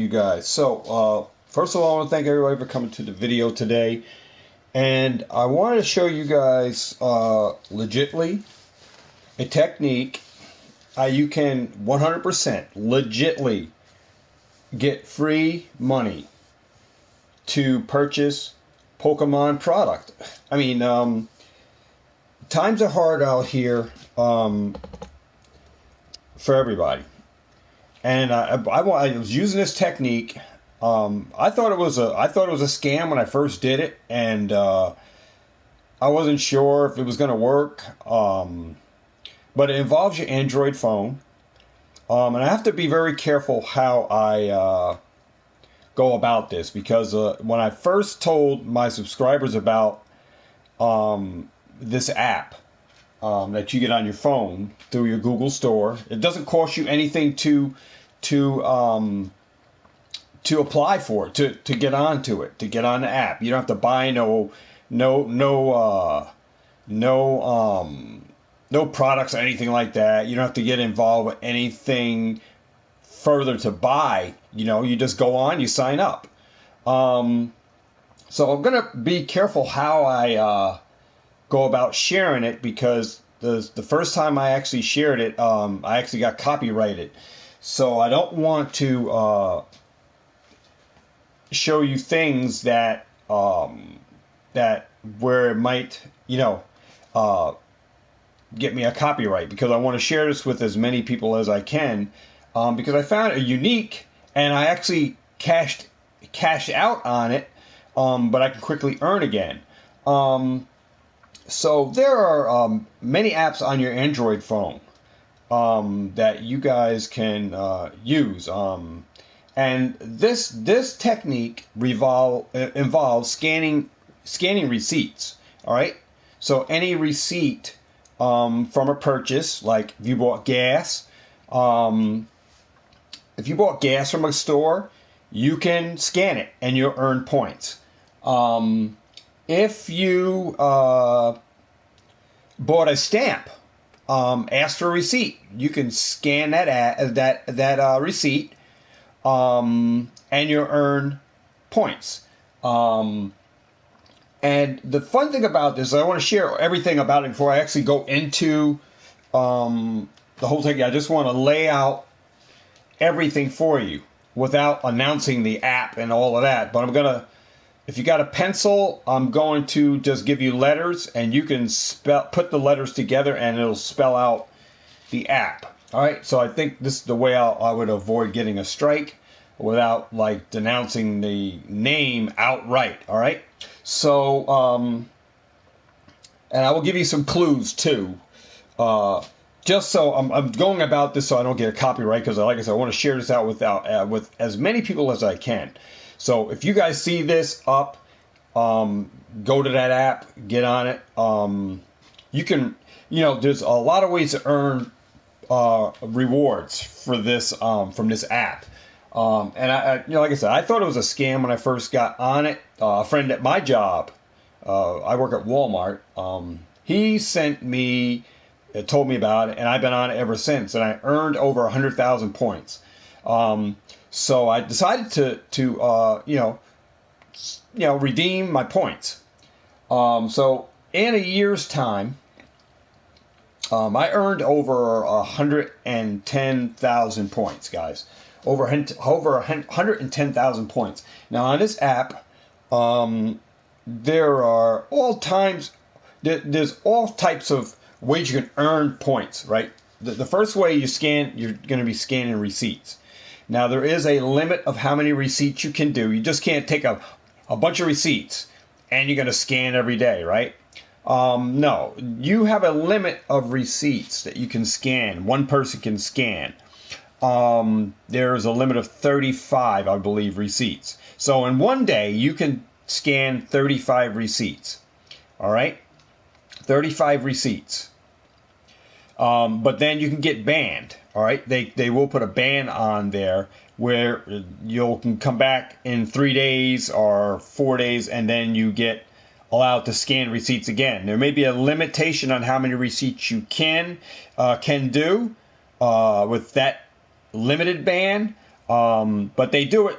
You guys. First of all, I want to thank everybody for coming to the video today. And I wanted to show you guys legitly a technique you can 100% legitly get free money to purchase Pokemon product. I mean, times are hard out here for everybody. And I was using this technique. I thought it was a scam when I first did it, and I wasn't sure if it was going to work. But it involves your Android phone, and I have to be very careful how I go about this because when I first told my subscribers about this app that you get on your phone through your Google Store, it doesn't cost you anything to apply for it, to get onto it, to get on the app. You don't have to buy no products or anything like that. You don't have to get involved with anything further to buy. You just go on, you sign up. So I'm gonna be careful how I go about sharing it because the first time I actually shared it, I actually got copyrighted. So I don't want to show you things that where it might get me a copyright, because I want to share this with as many people as I can, because I found it unique and I actually cashed out on it, but I can quickly earn again. So there are many apps on your Android phone that you guys can use. And this technique involves scanning receipts. All right. So any receipt from a purchase, like if you bought gas, from a store, you can scan it and you'll earn points. If you bought a stamp, ask for a receipt, you can scan that receipt, and you'll earn points. And the fun thing about this, I want to share everything about it before I actually go into the whole thing. I just want to lay out everything for you without announcing the app and all of that. But if you got a pencil, I'm going to just give you letters, and you can put the letters together, and it'll spell out the app. All right. So I think this is the way I would avoid getting a strike without denouncing the name outright. All right. So, and I will give you some clues too. Just so I'm going about this so I don't get a copyright, because like I said, I want to share this out with as many people as I can. So if you guys see this up, go to that app, get on it. You can, there's a lot of ways to earn rewards for this from this app. And I like I said, I thought it was a scam when I first got on it. A friend at my job, I work at Walmart. He sent me, told me about it, and I've been on it ever since. And I earned over 100,000 points. So I decided to redeem my points. So in a year's time, I earned over 110,000 points, guys. Over 110,000 points. Now on this app, there are there's all types of ways you can earn points, right? The first way you're going to be scanning receipts. Now there is a limit of how many receipts you can do. You just can't take a bunch of receipts and you're going to scan every day, right? No, you have a limit of receipts that you can scan. One person can scan. There's a limit of 35, I believe, receipts. So in one day, you can scan 35 receipts. All right? 35 receipts. But then you can get banned. All right? They will put a ban on there where you can come back in 3 days or 4 days, and then you get allowed to scan receipts again. There may be a limitation on how many receipts you can do with that limited ban. But they do it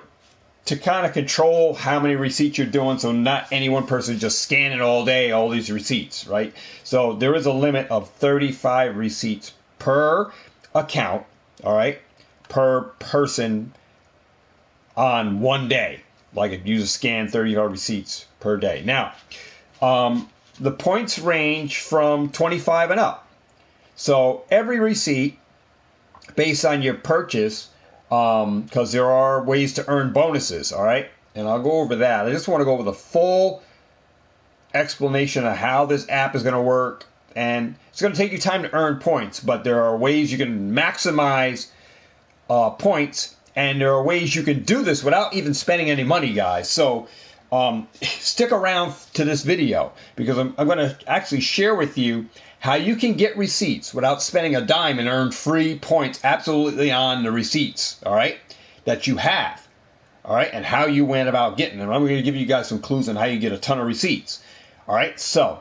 to kind of control how many receipts you're doing, so not any one person just scanning all day, all these receipts, right? So there is a limit of 35 receipts per account, all right, per person on one day. Like if you just scan 35 receipts per day. Now, the points range from 25 and up. So every receipt, based on your purchase, because there are ways to earn bonuses, all right? And I'll go over that. I just want to go over the full explanation of how this app is going to work. And it's going to take you time to earn points, but there are ways you can maximize points, and there are ways you can do this without even spending any money, guys. So stick around to this video, because I'm going to actually share with you how you can get receipts without spending a dime and earn free points absolutely on the receipts, all right, that you have, all right, and how you went about getting them. I'm going to give you guys some clues on how you get a ton of receipts, all right? So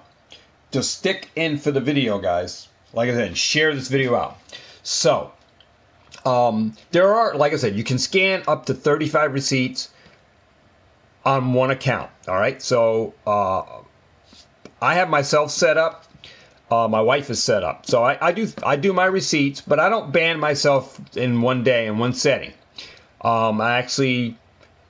just stick in for the video, guys. Like I said, and share this video out. So there are, like I said, you can scan up to 35 receipts on one account, all right? So I have myself set up. My wife is set up. So I do my receipts, but I don't ban myself in one day in one setting. I actually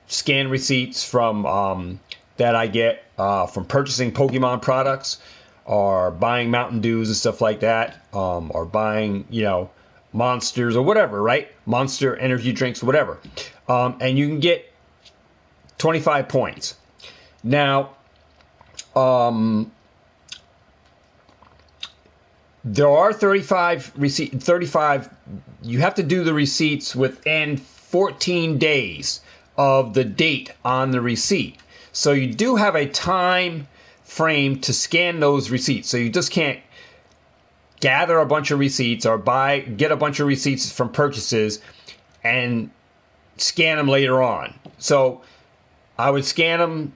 scan receipts from that I get from purchasing Pokemart products, or buying Mountain Dews and stuff like that, or buying, Monsters or whatever, right? Monster energy drinks, whatever. And you can get 25 points. Now, there are 35 receipts. 35. You have to do the receipts within 14 days of the date on the receipt. So you do have a time frame to scan those receipts. So you just can't gather a bunch of receipts or get a bunch of receipts from purchases and scan them later on. So I would scan them,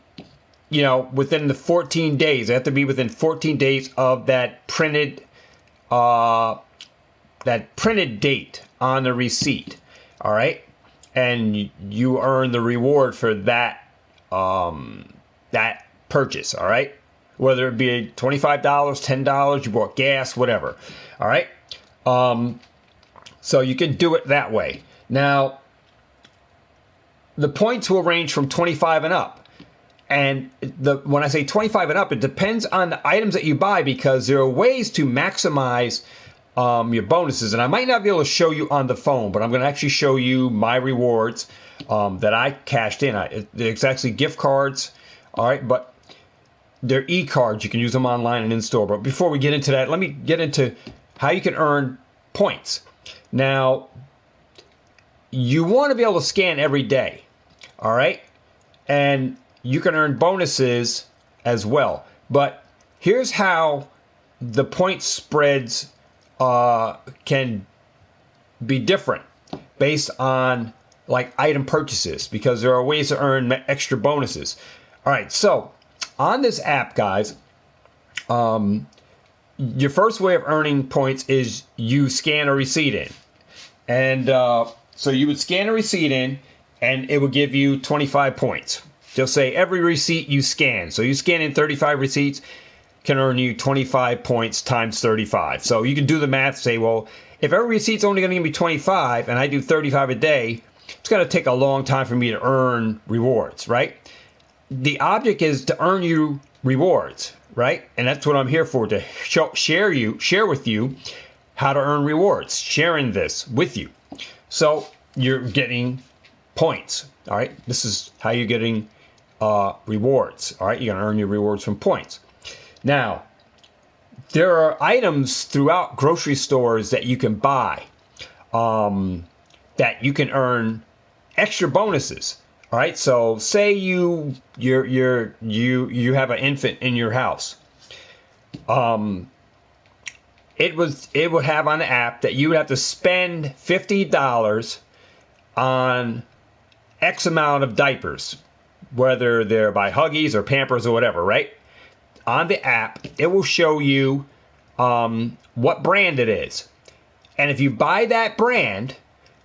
within the 14 days. They have to be within 14 days of that printed date on the receipt. All right, and you earn the reward for that purchase. All right, whether it be $25, $10, you bought gas, whatever. All right, so you can do it that way. Now, the points will range from 25 and up. And when I say 25 and up, it depends on the items that you buy, because there are ways to maximize your bonuses. And I might not be able to show you on the phone, but I'm going to actually show you my rewards that I cashed in. It's actually gift cards, all right, but they're e-cards. You can use them online and in-store. But before we get into that, let me get into how you can earn points. Now, you want to be able to scan every day, all right? And you can earn bonuses as well. But here's how the point spreads can be different based on like item purchases, because there are ways to earn extra bonuses. All right, so on this app, guys, your first way of earning points is you scan a receipt in. And so you would scan a receipt in, and it would give you 25 points. They'll say every receipt you scan. So you scan in 35 receipts, can earn you 25 points times 35. So you can do the math, say, well, if every receipt's only going to give me 25 and I do 35 a day, it's going to take a long time for me to earn rewards, right? The object is to earn you rewards, right? And that's what I'm here for, to share with you how to earn rewards, sharing this with you. So you're getting points, all right? This is how you're getting rewards, all right? You're going to earn your rewards from points. Now, there are items throughout grocery stores that you can buy that you can earn extra bonuses. All right, so say you have an infant in your house. It would have on the app that you would have to spend $50 on X amount of diapers, whether they're by Huggies or Pampers or whatever, right? On the app, it will show you what brand it is. And if you buy that brand,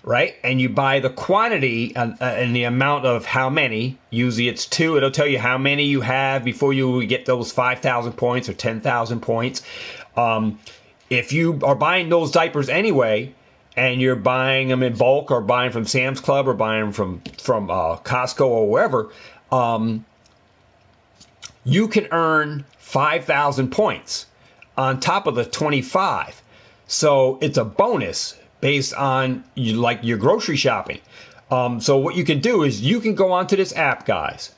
right? And you buy the quantity and the amount of how many. Usually it's 2. It'll tell you how many you have before you get those 5,000 points or 10,000 points. If you are buying those diapers anyway, and you're buying them in bulk or buying from Sam's Club or buying them from Costco or wherever, you can earn 5,000 points on top of the 25. So it's a bonus based on your grocery shopping. So what you can do is you can go onto this app, guys,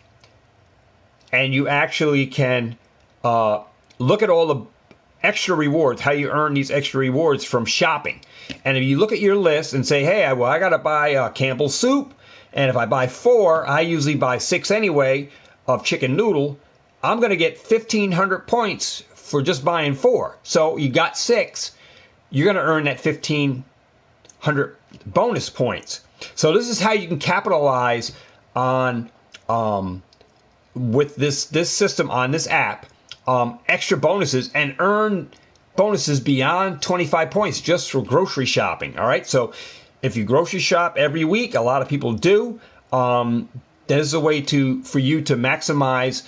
and you actually can look at all the extra rewards, how you earn these extra rewards from shopping. And if you look at your list and say, hey, I got to buy Campbell's soup, and if I buy 4, I usually buy 6 anyway of chicken noodle, I'm going to get 1,500 points for just buying 4. So you got 6, you're going to earn that 1,500 bonus points. So this is how you can capitalize on with this system on this app, extra bonuses and earn bonuses beyond 25 points just for grocery shopping. All right. So if you grocery shop every week, a lot of people do. There's a way for you to maximize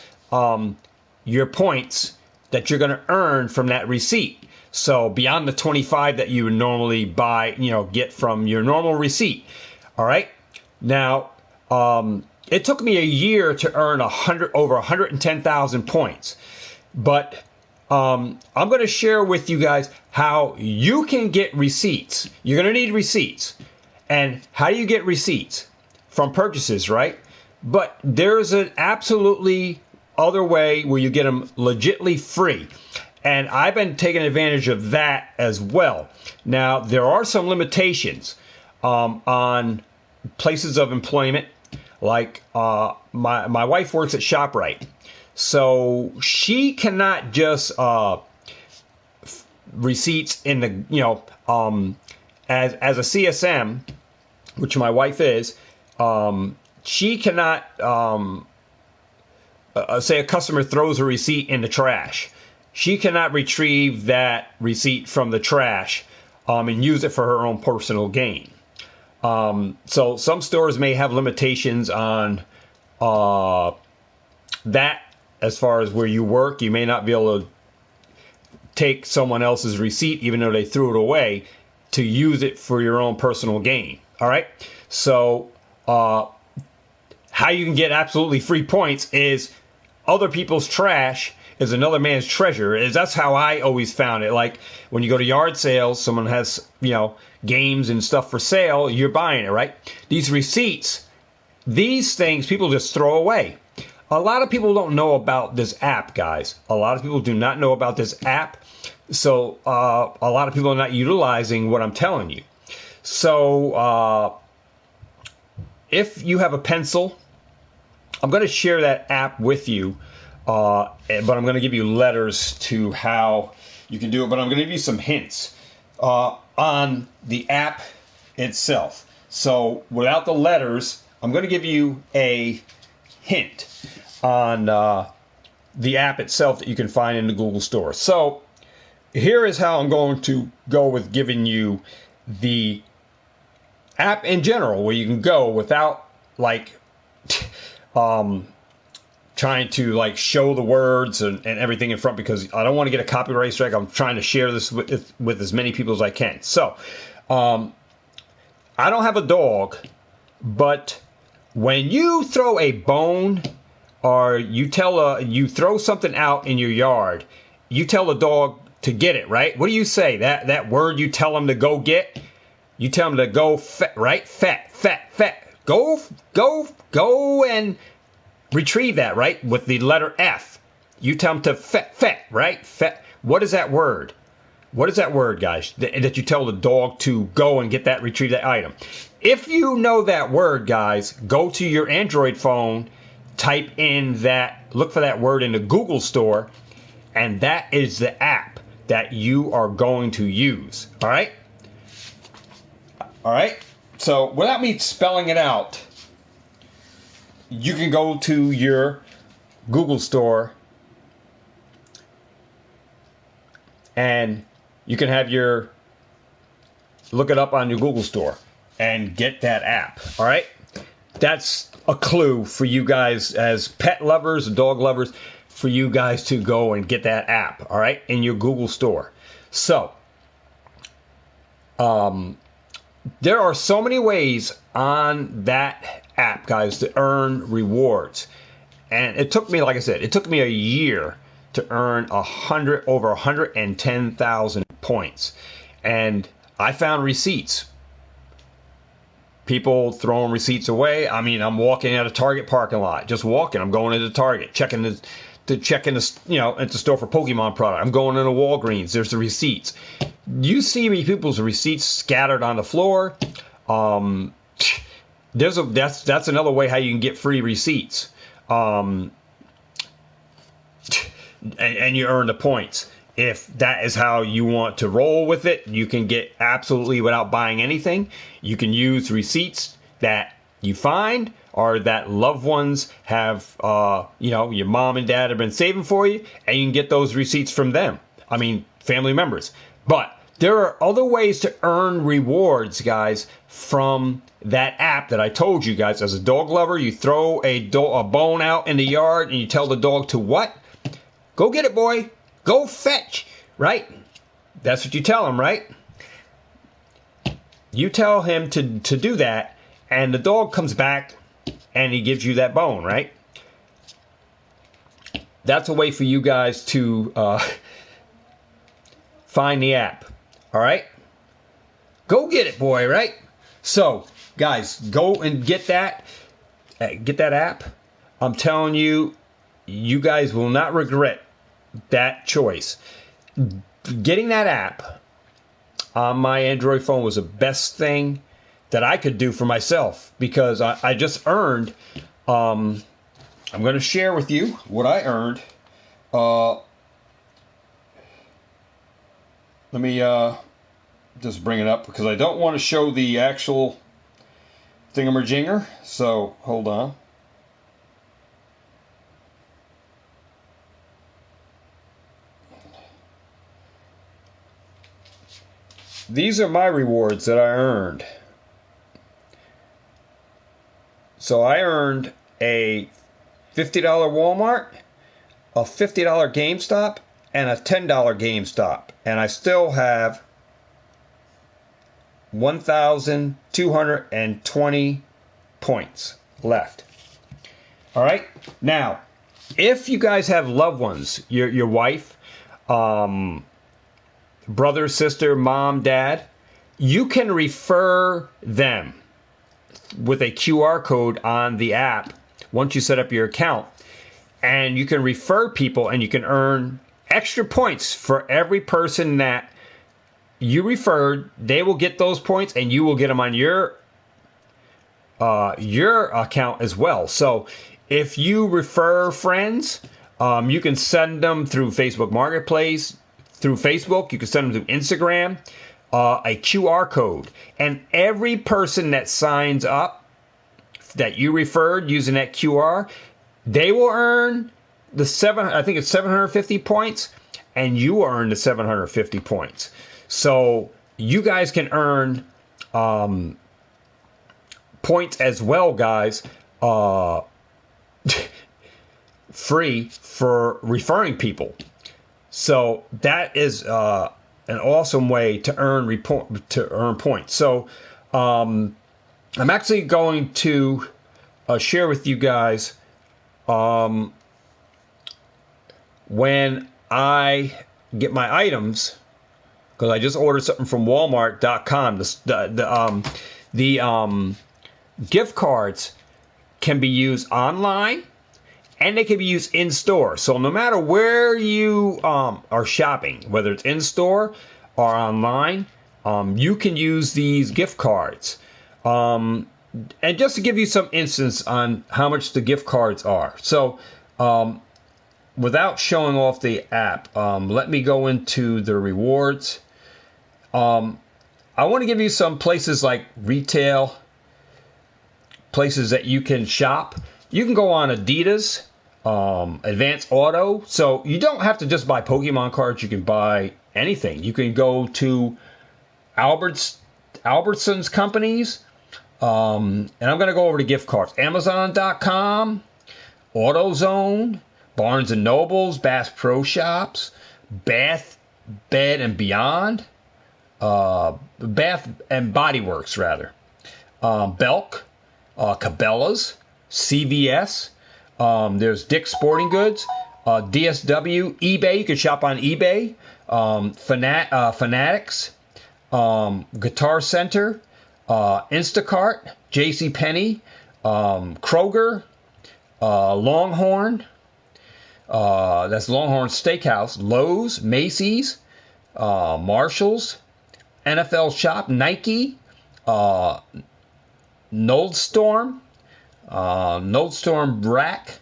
your points that you're going to earn from that receipt. So beyond the 25 that you would normally get from your normal receipt. All right. Now, it took me a year to earn over 110,000 points. But I'm going to share with you guys how you can get receipts. You're going to need receipts. And how do you get receipts? From purchases, right? But there's an absolutely other way where you get them legitly free. And I've been taking advantage of that as well. Now, there are some limitations on places of employment. Like my wife works at ShopRite. So she cannot just receipts in the, as a CSM, which my wife is, she cannot, say a customer throws a receipt in the trash. She cannot retrieve that receipt from the trash and use it for her own personal gain. So some stores may have limitations on that. As far as where you work, you may not be able to take someone else's receipt, even though they threw it away, to use it for your own personal gain. All right. So how you can get absolutely free points is other people's trash is another man's treasure. That's how I always found it. Like when you go to yard sales, someone has, games and stuff for sale, you're buying it, right? These receipts, these things people just throw away. A lot of people don't know about this app, guys. A lot of people do not know about this app. So a lot of people are not utilizing what I'm telling you. So if you have a pencil, I'm going to share that app with you. But I'm going to give you letters to how you can do it. But I'm going to give you some hints on the app itself. So without the letters, I'm going to give you a hint on the app itself that you can find in the Google Store. So here is how I'm going to go with giving you the app in general, where you can go without trying to show the words and everything in front, because I don't want to get a copyright strike. I'm trying to share this with as many people as I can. So I don't have a dog, but when you throw a bone or you throw something out in your yard, you tell the dog to get it, right? What do you say? That word you tell him to go get? You tell him to go fat, right? Fat. Go and retrieve that, right? With the letter F. You tell him to fat, right? Fat. What is that word? What is that word, guys, that you tell the dog to go and retrieve that item? If you know that word, guys, go to your Android phone, type in look for that word in the Google Store, and that is the app that you are going to use. All right? All right? So without me spelling it out, you can go to your Google Store and you can have look it up on your Google Store. and get that app. All right, that's a clue for you guys as pet lovers, dog lovers, for you guys to go and get that app. All right, in your Google store. So, there are so many ways on that app, guys, to earn rewards. And it took me, like I said, it took me a year to earn over 110,000 points. And I found receipts. People throwing receipts away. I mean, I'm walking at a Target parking lot, just walking. I'm going into Target, checking the at the store for Pokemart product. I'm going into Walgreens. There's the receipts. You see people's receipts scattered on the floor. That's another way how you can get free receipts. And you earn the points. If that is how you want to roll with it, you can get absolutely without buying anything. You can use receipts that you find or that loved ones have, your mom and dad have been saving for you, and you can get those receipts from them. I mean, family members. But there are other ways to earn rewards, guys, from that app that I told you guys. As a dog lover, you throw a bone out in the yard and you tell the dog to what? Go get it, boy. Go fetch, right? That's what you tell him, right? You tell him to do that, and the dog comes back and he gives you that bone, right? That's a way for you guys to find the app. All right? Go get it, boy, right? So, guys, go and get that app. I'm telling you, you guys will not regret that choice. Getting that app on my Android phone was the best thing that I could do for myself, because I just earned, I'm going to share with you what I earned. Let me just bring it up, because I don't want to show the actual thingamajigger. So, hold on. These are my rewards that I earned. So I earned a $50 Walmart, a $50 GameStop, and a $10 GameStop. And I still have 1,220 points left. All right? Now, if you guys have loved ones, your wife, brother, sister, mom, dad, you can refer them with a QR code on the app once you set up your account. And you can refer people, and you can earn extra points for every person that you referred. They will get those points, and you will get them on your account as well. So if you refer friends, you can send them through Facebook Marketplace, through Facebook. You can send them through Instagram, a QR code. And every person that signs up that you referred using that QR, they will earn I think it's 750 points, and you earn the 750 points. So you guys can earn points as well, guys, free for referring people. So that is an awesome way to earn points. So I'm actually going to share with you guys when I get my items, because I just ordered something from Walmart.com. The gift cards can be used online, and they can be used in store. So no matter where you are shopping, whether it's in store or online, you can use these gift cards. And just to give you some instance on how much the gift cards are. So without showing off the app, let me go into the rewards. I want to give you some places like retail, places that you can shop. You can go on Adidas, Advanced Auto. So you don't have to just buy Pokemon cards. You can buy anything. You can go to Albertsons companies, And I'm going to go over to gift cards. Amazon.com, AutoZone, Barnes & Nobles, Bass Pro Shops, Bath, Bed and Beyond, Bath and Body Works, rather. Belk, Cabela's, CVS. There's Dick's Sporting Goods, DSW, eBay. You can shop on eBay. Fanatics, Guitar Center, Instacart, JCPenney, Kroger, Longhorn. That's Longhorn Steakhouse. Lowe's, Macy's, Marshalls, NFL Shop, Nike, Noldstorm, Noldstorm Rack,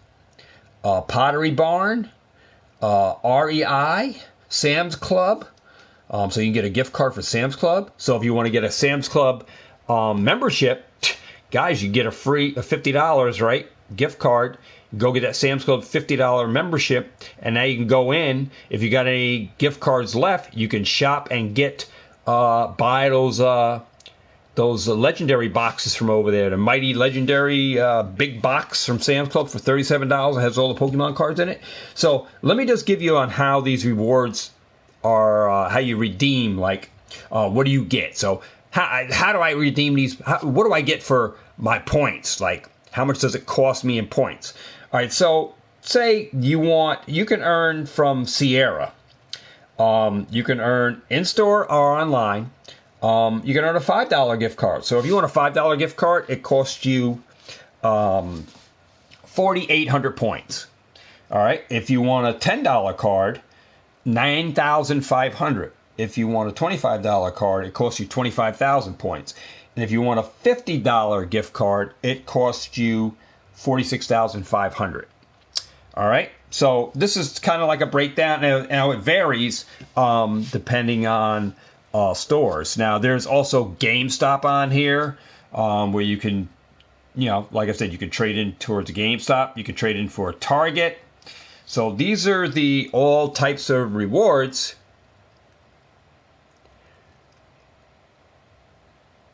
Pottery Barn, REI, Sam's Club. So you can get a gift card for Sam's Club. So if you want to get a Sam's Club membership, guys, you get a free $50, right? Gift card. Go get that Sam's Club $50 membership, and now you can go in. If you got any gift cards left, you can shop and get buy those legendary boxes from over there. The Mighty Legendary big box from Sam's Club for $37. It has all the Pokemon cards in it. So let me just give you on how these rewards are, how you redeem, like what do you get? So how do I redeem these? What do I get for my points? Like how much does it cost me in points? All right, so say you can earn from Sierra. You can earn in-store or online. You can earn a $5 gift card. So if you want a $5 gift card, it costs you 4,800 points. All right. If you want a $10 card, 9,500. If you want a $25 card, it costs you 25,000 points. And if you want a $50 gift card, it costs you 46,500. All right. So this is kind of like a breakdown. Now it varies depending on stores. Now there's also GameStop on here where you can, like I said, you can trade in towards a GameStop. You can trade in for a Target. So these are all types of rewards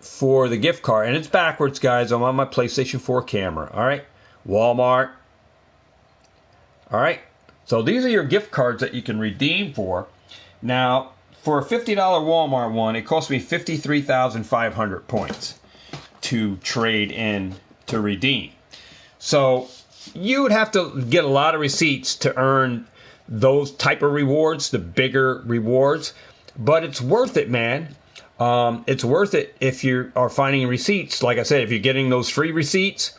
for the gift card. And it's backwards, guys. I'm on my PlayStation 4 camera. All right. Walmart. All right. So these are your gift cards that you can redeem for. Now, for a $50 Walmart one, it cost me 53,500 points to trade in to redeem. So you would have to get a lot of receipts to earn those type of rewards, the bigger rewards. But it's worth it, man. It's worth it if you are finding receipts. Like I said, if you're getting those free receipts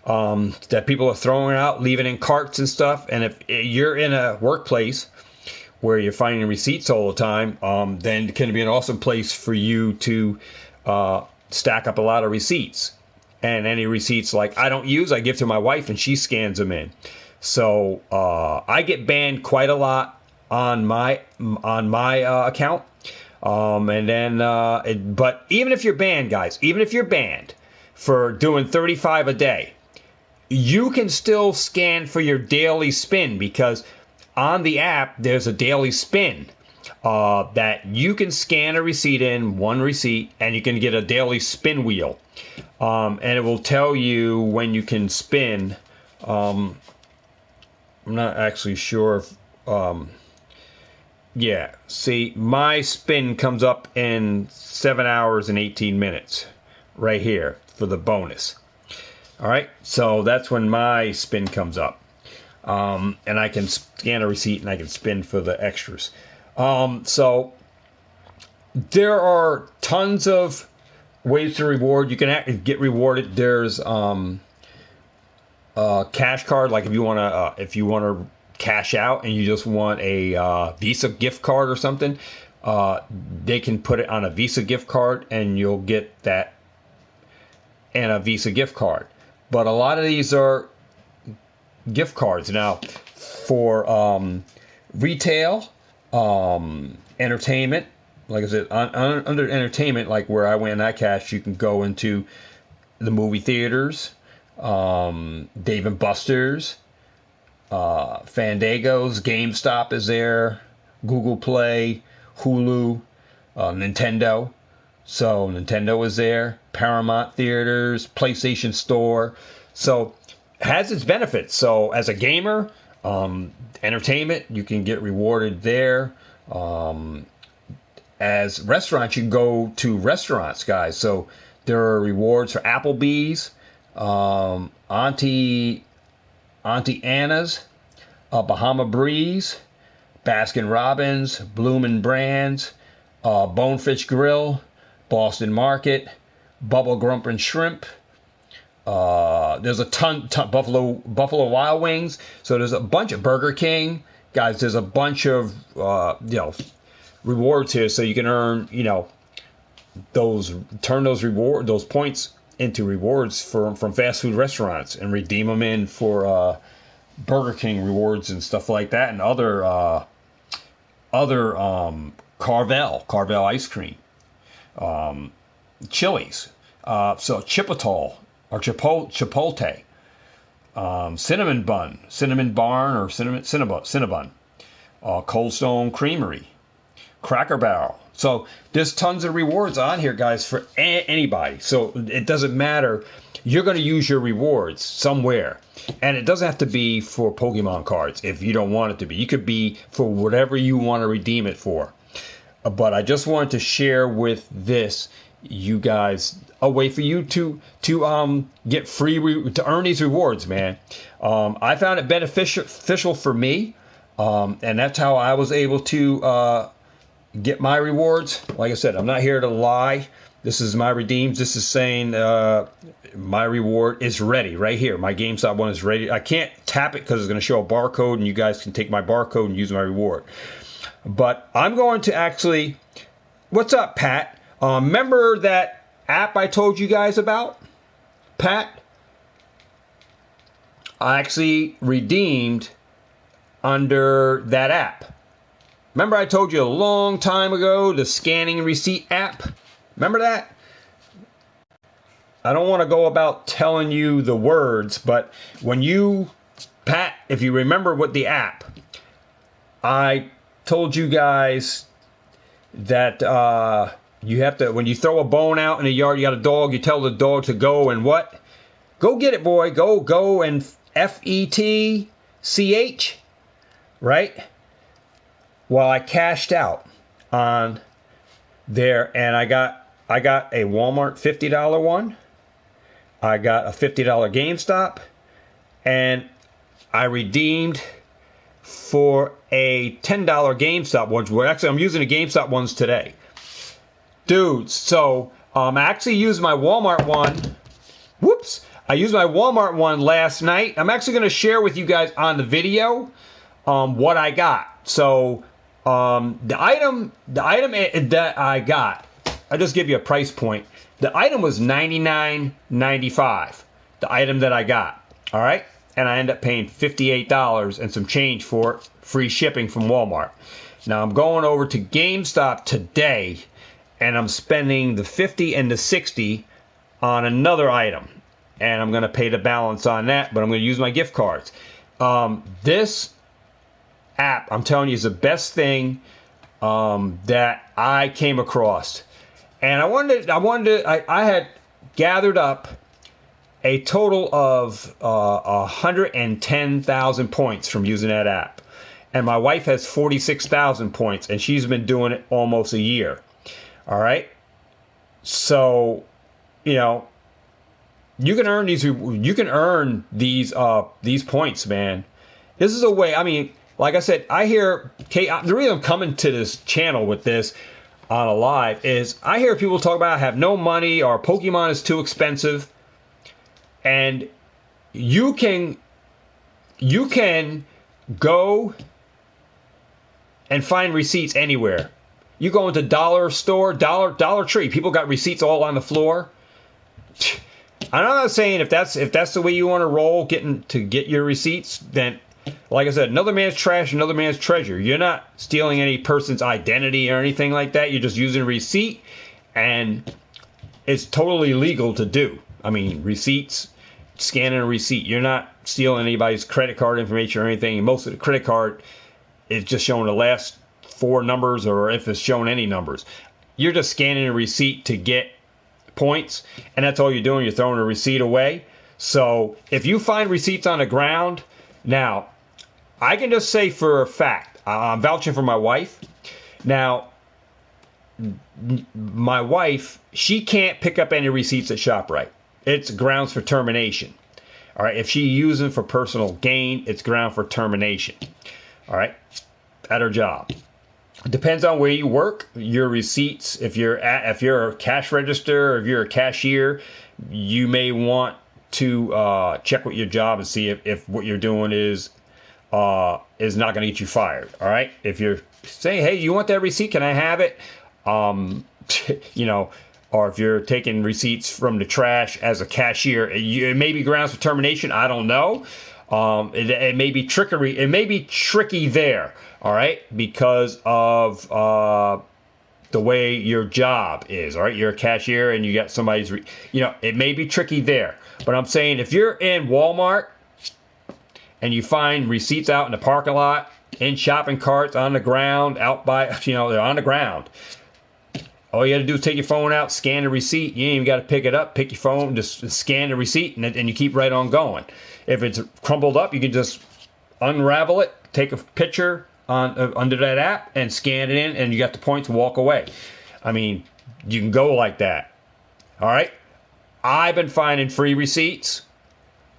that people are throwing out, leaving in carts and stuff. And if you're in a workplace where you're finding receipts all the time, then it can be an awesome place for you to stack up a lot of receipts. And any receipts like I don't use, I give to my wife and she scans them in. So I get banned quite a lot on my account. And then, but even if you're banned, guys, even if you're banned for doing 35 a day, you can still scan for your daily spin, because on the app, there's a daily spin that you can scan a receipt in, one receipt, and you can get a daily spin wheel. And it will tell you when you can spin. I'm not actually sure if, yeah, see, my spin comes up in 7 hours and 18 minutes right here for the bonus. All right, so that's when my spin comes up. And I can scan a receipt and I can spin for the extras. So there are tons of ways to reward. You can get rewarded. There's a cash card, like if you want to cash out and you just want a Visa gift card or something, they can put it on a Visa gift card and you'll get that and a Visa gift card. But a lot of these are gift cards. Now, for retail, entertainment, like I said, under entertainment, like where I went and I cashed, you can go into the movie theaters, Dave & Buster's, Fandango's, GameStop is there, Google Play, Hulu, Nintendo. So Nintendo was there, Paramount Theaters, PlayStation Store. So it has its benefits. So as a gamer, entertainment, you can get rewarded there. As restaurants, you can go to restaurants, guys. So there are rewards for Applebee's, Auntie Anna's, Bahama Breeze, Baskin Robbins, Bloomin' Brands, Bonefish Grill, Boston Market, Bubble Grump and Shrimp. There's a ton Buffalo Wild Wings. So there's a bunch of Burger King, guys. There's a bunch of rewards here, so you can earn those points into rewards from fast food restaurants and redeem them in for Burger King rewards and stuff like that, and other Carvel ice cream, Chili's, so Chipotle or Chipotle, Cinnamon Barn or Cinnabon, Cold Stone Creamery, Cracker Barrel. So there's tons of rewards on here, guys, for anybody. So it doesn't matter. You're going to use your rewards somewhere. And it doesn't have to be for Pokemon cards if you don't want it to be. You could be for whatever you want to redeem it for. But I just wanted to share with you guys a way for you to get to earn these rewards, man. I found it beneficial for me, and that's how I was able to get my rewards. Like I said, I'm not here to lie. This is my redeems. This is saying my reward is ready right here. My GameStop one is ready. I can't tap it because it's going to show a barcode, and you guys can take my barcode and use my reward. But I'm going to actually... What's up, Pat? Remember that app I told you guys about? Pat? I actually redeemed under that app. Remember I told you a long time ago, the scanning receipt app? Remember that? I don't want to go about telling you the words, but when you, Pat, if you remember what the app, I told you guys that you have to, when you throw a bone out in the yard, you got a dog, you tell the dog to go and what? Go get it, boy. Go and FETCH, right? Well, I cashed out on there, and I got a Walmart $50 one. I got a $50 GameStop, and I redeemed for a $10 GameStop ones. Well, actually, I'm using the GameStop ones today. Dudes, so I actually used my Walmart one. Whoops. I used my Walmart one last night. I'm actually going to share with you guys on the video what I got. So the item that I got, I'll just give you a price point. The item was $99.95. The item that I got. All right? And I ended up paying $58 and some change for it, free shipping from Walmart. Now I'm going over to GameStop today, and I'm spending the $50 and the $60 on another item. And I'm going to pay the balance on that, but I'm going to use my gift cards. This app, I'm telling you, is the best thing that I came across. And I had gathered up a total of 110,000 points from using that app. And my wife has 46,000 points, and she's been doing it almost a year. All right? So, you can earn these points, man. This is a way. I mean, like I said, I hear the reason I'm coming to this channel with this on a live is I hear people talk about I have no money or Pokemon is too expensive, and you can go and find receipts anywhere. You go into dollar store, Dollar Tree. People got receipts all on the floor. I'm not saying if that's the way you want to roll, get your receipts, then, like I said, another man's trash, another man's treasure. You're not stealing any person's identity or anything like that. You're just using a receipt, and it's totally legal to do. I mean, receipts, scanning a receipt. You're not stealing anybody's credit card information or anything. Most of the credit card is just showing the last four numbers, or if it's showing any numbers. you're just scanning a receipt to get points, and that's all you're doing. You're throwing a receipt away. So if you find receipts on the ground, now I can just say for a fact, I'm vouching for my wife. Now, my wife, she can't pick up any receipts at ShopRite. It's grounds for termination. All right, if she uses them for personal gain, it's ground for termination. All right, at her job. It depends on where you work. Your receipts, if you're a cash register, or if you're a cashier, you may want to check with your job and see if what you're doing is not going to get you fired. All right, if you're saying, hey, you want that receipt? Can I have it? You know, or if you're taking receipts from the trash as a cashier, it may be grounds for termination. I don't know. It may be trickery. It may be tricky there. All right, because of the way your job is. All right, you're a cashier and you got somebody's. It may be tricky there. But I'm saying if you're in Walmart and you find receipts out in the parking lot, in shopping carts, on the ground, out by, they're on the ground. All you got to do is take your phone out, scan the receipt. You ain't even got to pick it up. Pick your phone, just scan the receipt, and you keep right on going. If it's crumpled up, you can just unravel it, take a picture under that app, and scan it in, and you got the points and walk away. I mean, you can go like that. All right? I've been finding free receipts,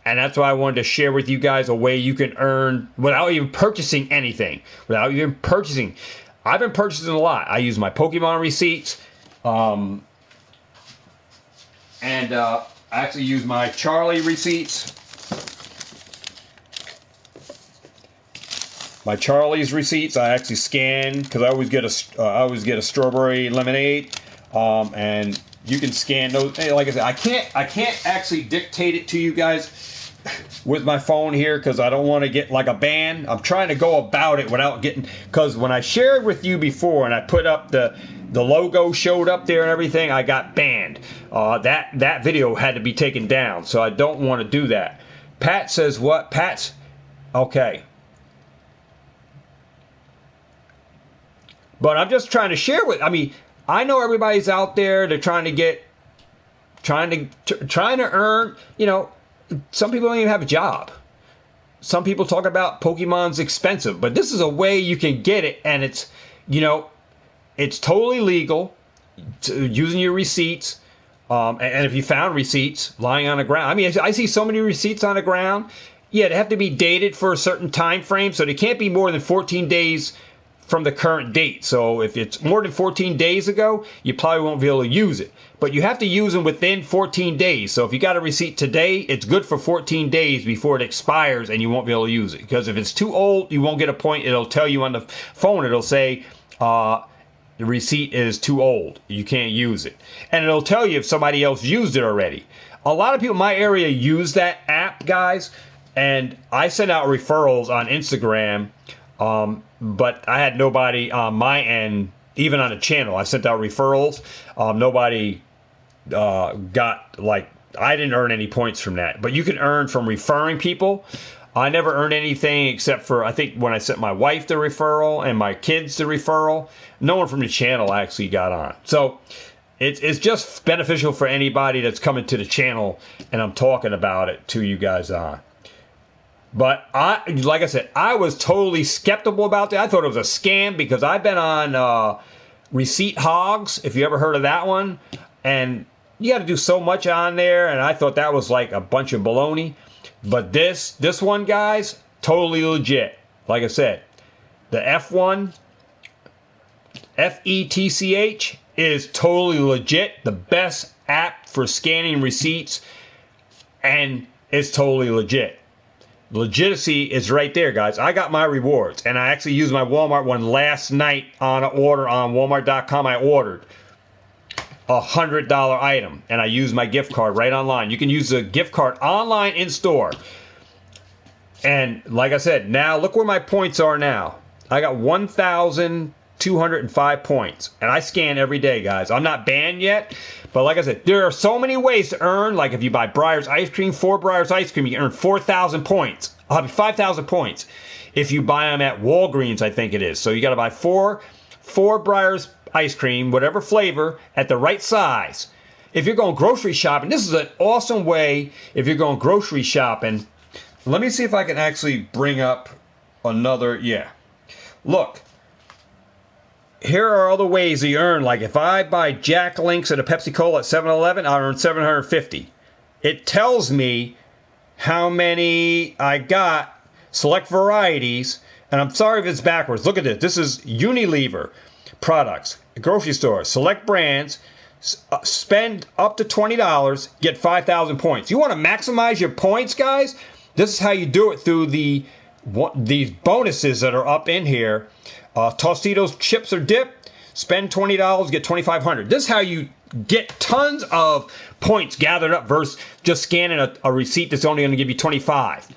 and that's why I wanted to share with you guys a way you can earn without even purchasing anything. Without even purchasing. I've been purchasing a lot. I use my Pokemart receipts, and I actually use my Charlie receipts. My Charlie's receipts I actually scan because I always get a strawberry lemonade, and you can scan those. Like I said, I can't actually dictate it to you guys with my phone here because I don't want to get like a ban. I'm trying to go about it without getting, because when I shared with you before and I put up the logo showed up there and everything, I got banned. That video had to be taken down, so I don't want to do that. Pat says what? Pat's okay. But I'm just trying to share I know everybody's out there. They're trying to earn, some people don't even have a job. Some people talk about Pokemon's expensive, but this is a way you can get it, and it's totally legal using your receipts. And if you found receipts lying on the ground, I see so many receipts on the ground. Yeah, they have to be dated for a certain time frame, so they can't be more than 14 days from the current date. So if it's more than 14 days ago, you probably won't be able to use it. But you have to use them within 14 days. So if you got a receipt today, it's good for 14 days before it expires and you won't be able to use it. Because if it's too old, you won't get a point. It'll tell you on the phone, it'll say the receipt is too old. You can't use it. And it'll tell you if somebody else used it already. A lot of people in my area use that app, guys. And I send out referrals on Instagram. But I had nobody on my end, even on the channel. I sent out referrals. Nobody got, I didn't earn any points from that. But you can earn from referring people. I never earned anything except for, I think, when I sent my wife the referral and my kids the referral. No one from the channel actually got on. So it's just beneficial for anybody that's coming to the channel and I'm talking about it to you guys on. But like I said, I was totally skeptical about that. I thought it was a scam because I've been on Receipt Hogs, if you ever heard of that one. And you got to do so much on there, and I thought that was like a bunch of baloney. But this one, guys, totally legit. Like I said, the F1, FETCH, is totally legit. The best app for scanning receipts, and it's totally legit. Legitimacy is right there, guys. I got my rewards, and I actually used my Walmart one last night on an order on Walmart.com. I ordered a $100 item, and I used my gift card right online. You can use the gift card online in store. And like I said, now look where my points are now. I got 1,205 points, and I scan every day, guys. I'm not banned yet. But like I said, there are so many ways to earn. Like if you buy Breyers ice cream, 4 Breyers ice cream, you can earn 4,000 points. 5,000 points. If you buy them at Walgreens, I think it is. So you got to buy four Breyers ice cream, whatever flavor, at the right size. If you're going grocery shopping, this is an awesome way. If you're going grocery shopping, let me see if I can actually bring up another. Yeah. Look. Here are other ways you earn. Like if I buy Jack Links at a Pepsi Cola at 7-Eleven, I earn $750. It tells me how many I got, select varieties, and I'm sorry if it's backwards. Look at this. This is Unilever products, grocery store, select brands, spend up to $20, get 5,000 points. You want to maximize your points, guys? This is how you do it through these bonuses that are up in here. Tostitos chips or dip, spend $20, get 2,500. This is how you get tons of points gathered up versus just scanning a receipt that's only going to give you 25.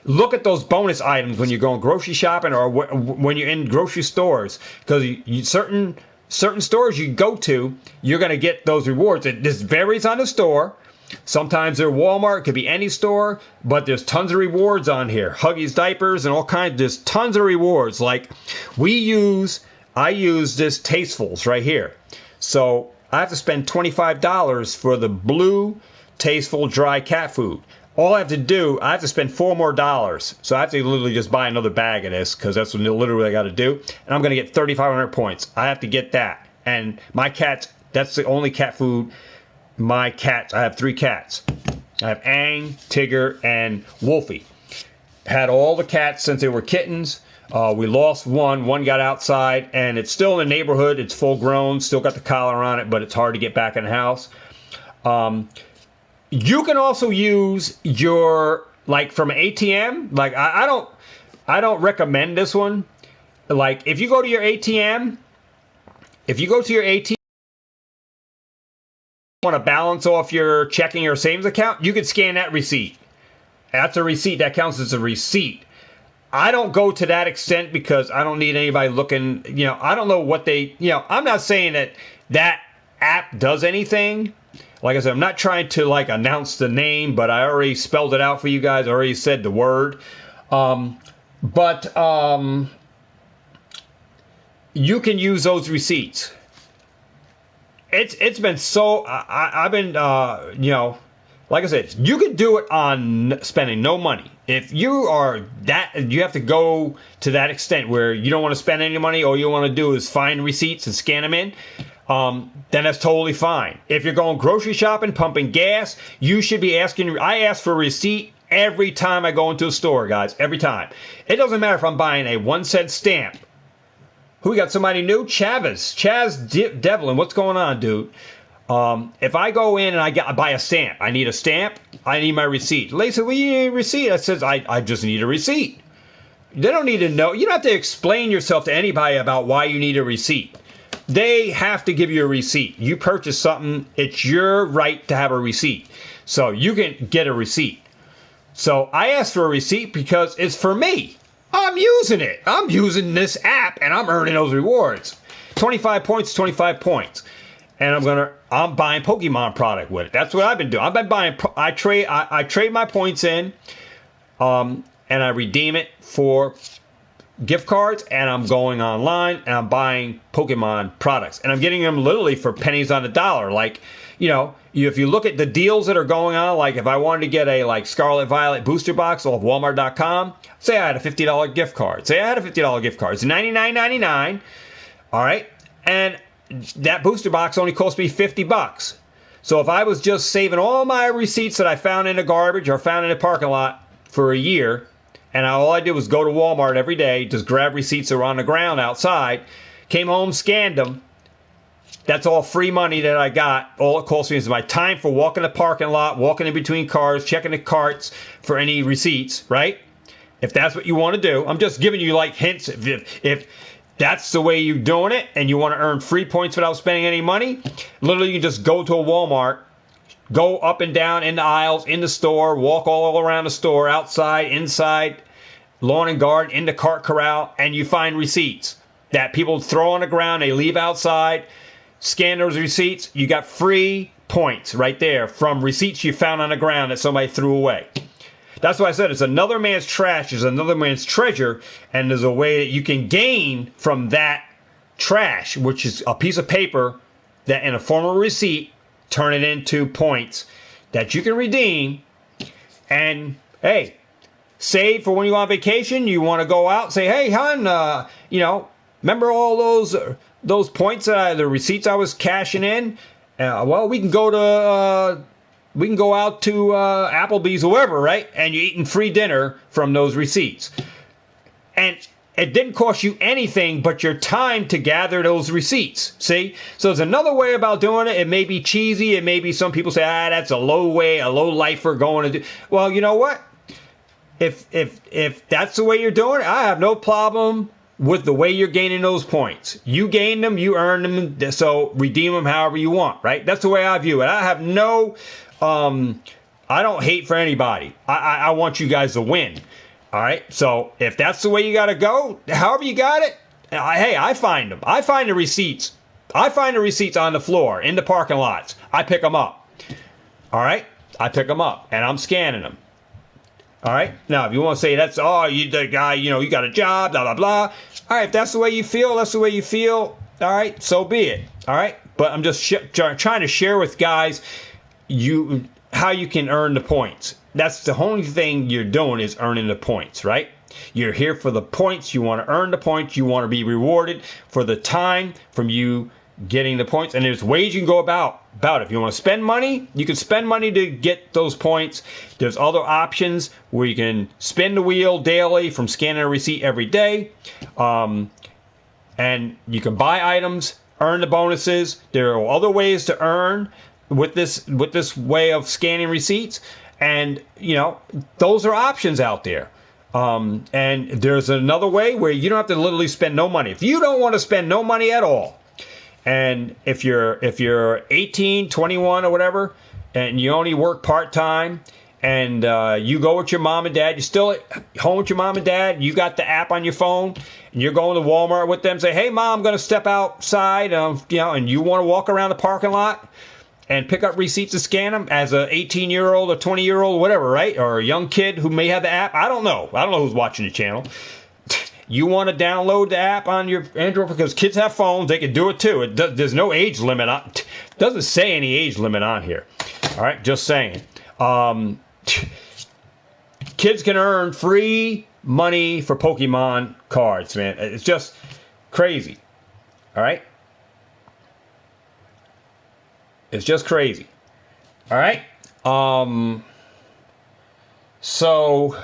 Look at those bonus items when you're going grocery shopping or when you're in grocery stores, because certain stores you go to, you're going to get those rewards. This varies on the store. Sometimes they're Walmart, it could be any store, but there's tons of rewards on here. Huggies diapers and all kinds. There's tons of rewards. Like I use this Tastefuls right here. So I have to spend $25 for the blue Tasteful dry cat food. All I have to do, I have to spend $4 more. So I have to literally just buy another bag of this because that's what literally I got to do. And I'm going to get 3,500 points. I have to get that. And my cats, that's the only cat food. My cats, I have 3 cats. I have Aang, Tigger, and Wolfie. Had all the cats since they were kittens. We lost one. One got outside, and it's still in the neighborhood. It's full grown, still got the collar on it, but it's hard to get back in the house. You can also use your, like from an ATM. Like I don't recommend this one. Like if you go to your ATM, want to balance off your checking or savings account, you can scan that receipt. That's a receipt. That counts as a receipt. I don't go to that extent because I don't need anybody looking, I don't know what they, I'm not saying that app does anything. Like I said, I'm not trying to announce the name, but I already spelled it out for you guys. I already said the word. But you can use those receipts. It's been so I've been like I said, you can do it on spending no money. If you are you have to go to that extent where you don't want to spend any money. All you want to do is find receipts and scan them in. Then that's totally fine. If you're going grocery shopping, pumping gas, you should be asking. I ask for a receipt every time I go into a store, guys. Every time. It doesn't matter if I'm buying a 1-cent stamp. Who, we got somebody new? Chaz Devlin. What's going on, dude? If I go in and I buy a stamp, I need a stamp. I need my receipt. Lady said, well, you need a receipt. I says, I just need a receipt. They don't need to know. You don't have to explain yourself to anybody about why you need a receipt. They have to give you a receipt. You purchase something, it's your right to have a receipt. So you can get a receipt. So I asked for a receipt because it's for me. I'm using it. I'm using this app and I'm earning those rewards. 25 points, 25 points. And I'm buying Pokemart product with it. That's what I've been doing. I've been buying, I trade my points in, and I redeem it for gift cards, and I'm going online and I'm buying Pokemon products. And I'm getting them literally for pennies on the dollar. Like, if you look at the deals that are going on, like if I wanted to get a Scarlet Violet booster box off Walmart.com, say I had a $50 gift card. It's $99.99. All right. And that booster box only cost me $50. So if I was just saving all my receipts that I found in the garbage or found in the parking lot for a year, and all I did was go to Walmart every day, just grab receipts that were on the ground outside, came home, scanned them. That's all free money that I got. All it cost me is my time for walking the parking lot, walking in between cars, checking the carts for any receipts, right? If that's what you want to do. I'm just giving you hints. If that's the way you're doing it and you want to earn free points without spending any money, literally you just go to a Walmart, go up and down in the aisles, in the store, walk all around the store, outside, inside, lawn and garden, in the cart corral, and you find receipts that people throw on the ground, they leave outside. Scan those receipts, you got free points right there from receipts you found on the ground that somebody threw away. That's why I said it's another man's trash is another man's treasure, and there's a way that you can gain from that trash, which is a piece of paper that in a form of receipt, turn it into points that you can redeem. And hey, save for when you go on vacation. You want to go out, say, hey, hon, remember all those points, the receipts I was cashing in? Well, we can go out to Applebee's or wherever, right? And you're eating free dinner from those receipts. And it didn't cost you anything but your time to gather those receipts. See? So there's another way about doing it. It may be cheesy. It may be some people say, that's a low lifer going to do. Well, you know what? If that's the way you're doing it, I have no problem with the way you're gaining those points. You gain them, you earn them, so redeem them however you want, right? That's the way I view it. I have no, I don't hate for anybody. I want you guys to win. All right, so if that's the way you got to go, however you got it, hey, I find them. I find the receipts. I find the receipts on the floor, in the parking lots. I pick them up. All right, I pick them up, and I'm scanning them. All right, now if you want to say that's, you the guy, you got a job, blah, blah, blah. All right, if that's the way you feel, that's the way you feel. All right, so be it. All right, but I'm just trying to share with guys how you can earn the points. That's the only thing you're doing is earning the points, right? You're here for the points. You want to earn the points. You want to be rewarded for the time from you getting the points. And there's ways you can go about it. If you want to spend money, you can spend money to get those points. There's other options where you can spin the wheel daily from scanning a receipt every day. And you can buy items, earn the bonuses. There are other ways to earn with this way of scanning receipts. And, those are options out there. And there's another way where you don't have to literally spend no money. If you don't want to spend no money at all, and if you're 18, 21 or whatever, and you only work part-time, and you go with your mom and dad, you're still at home with your mom and dad, you got the app on your phone, and you're going to Walmart with them, say, hey, Mom, I'm going to step outside, and you want to walk around the parking lot, and pick up receipts and scan them as a 18-year-old or 20-year-old, whatever, right? Or a young kid who may have the app. I don't know. I don't know who's watching the channel. You want to download the app on your Android because kids have phones. They can do it too. There's no age limit on. Doesn't say any age limit on here. All right, just saying. Kids can earn free money for Pokemon cards, man. It's just crazy. All right. It's just crazy. All right. So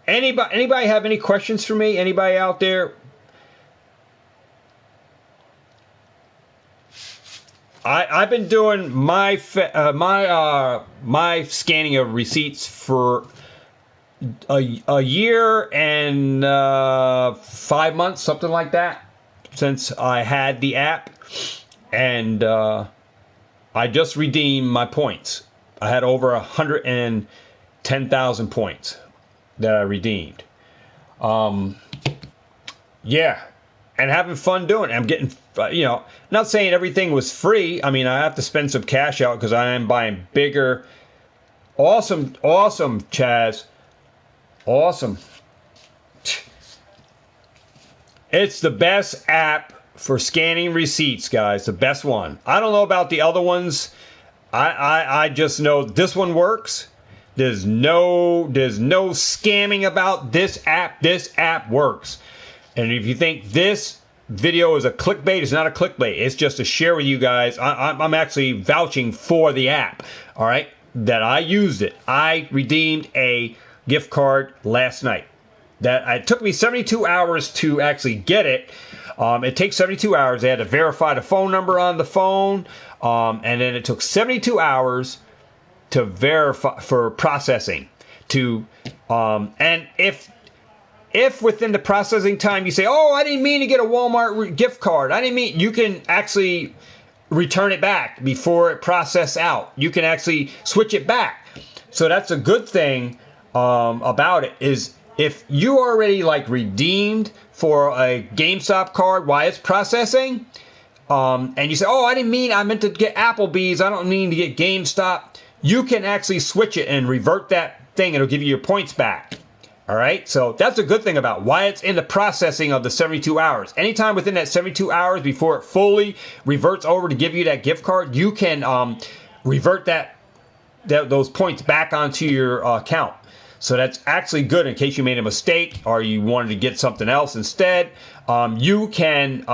anybody have any questions for me? Anybody out there? I've been doing my scanning of receipts for a year and 5 months, something like that, since I had the app. And I just redeemed my points. I had over 110,000 points that I redeemed. Yeah, and having fun doing it. I'm getting, not saying everything was free. I mean, I have to spend some cash out because I am buying bigger. Awesome, Chaz. Awesome. It's the best app for scanning receipts, guys. The best one. I don't know about the other ones. I just know this one works. There's no scamming about this app. This app works. And if you think this video is a clickbait, it's not a clickbait. It's just to share with you guys. I'm actually vouching for the app. All right, that I used it. I redeemed a gift card last night. It took me 72 hours to actually get it. It takes 72 hours. They had to verify the phone number on the phone, and then it took 72 hours to verify for processing. And if within the processing time you say, "Oh, I didn't mean to get a Walmart gift card. I didn't mean," you can actually return it back before it processes out. You can actually switch it back. So that's a good thing about it is. If you already redeemed for a GameStop card while it's processing, and you say, "Oh, I meant to get Applebee's. I don't mean to get GameStop," you can actually switch it and revert that thing. It'll give you your points back. All right, so that's a good thing about why it's in the processing of the 72 hours. Anytime within that 72 hours before it fully reverts over to give you that gift card, you can revert those points back onto your account. So that's actually good in case you made a mistake or you wanted to get something else instead. You can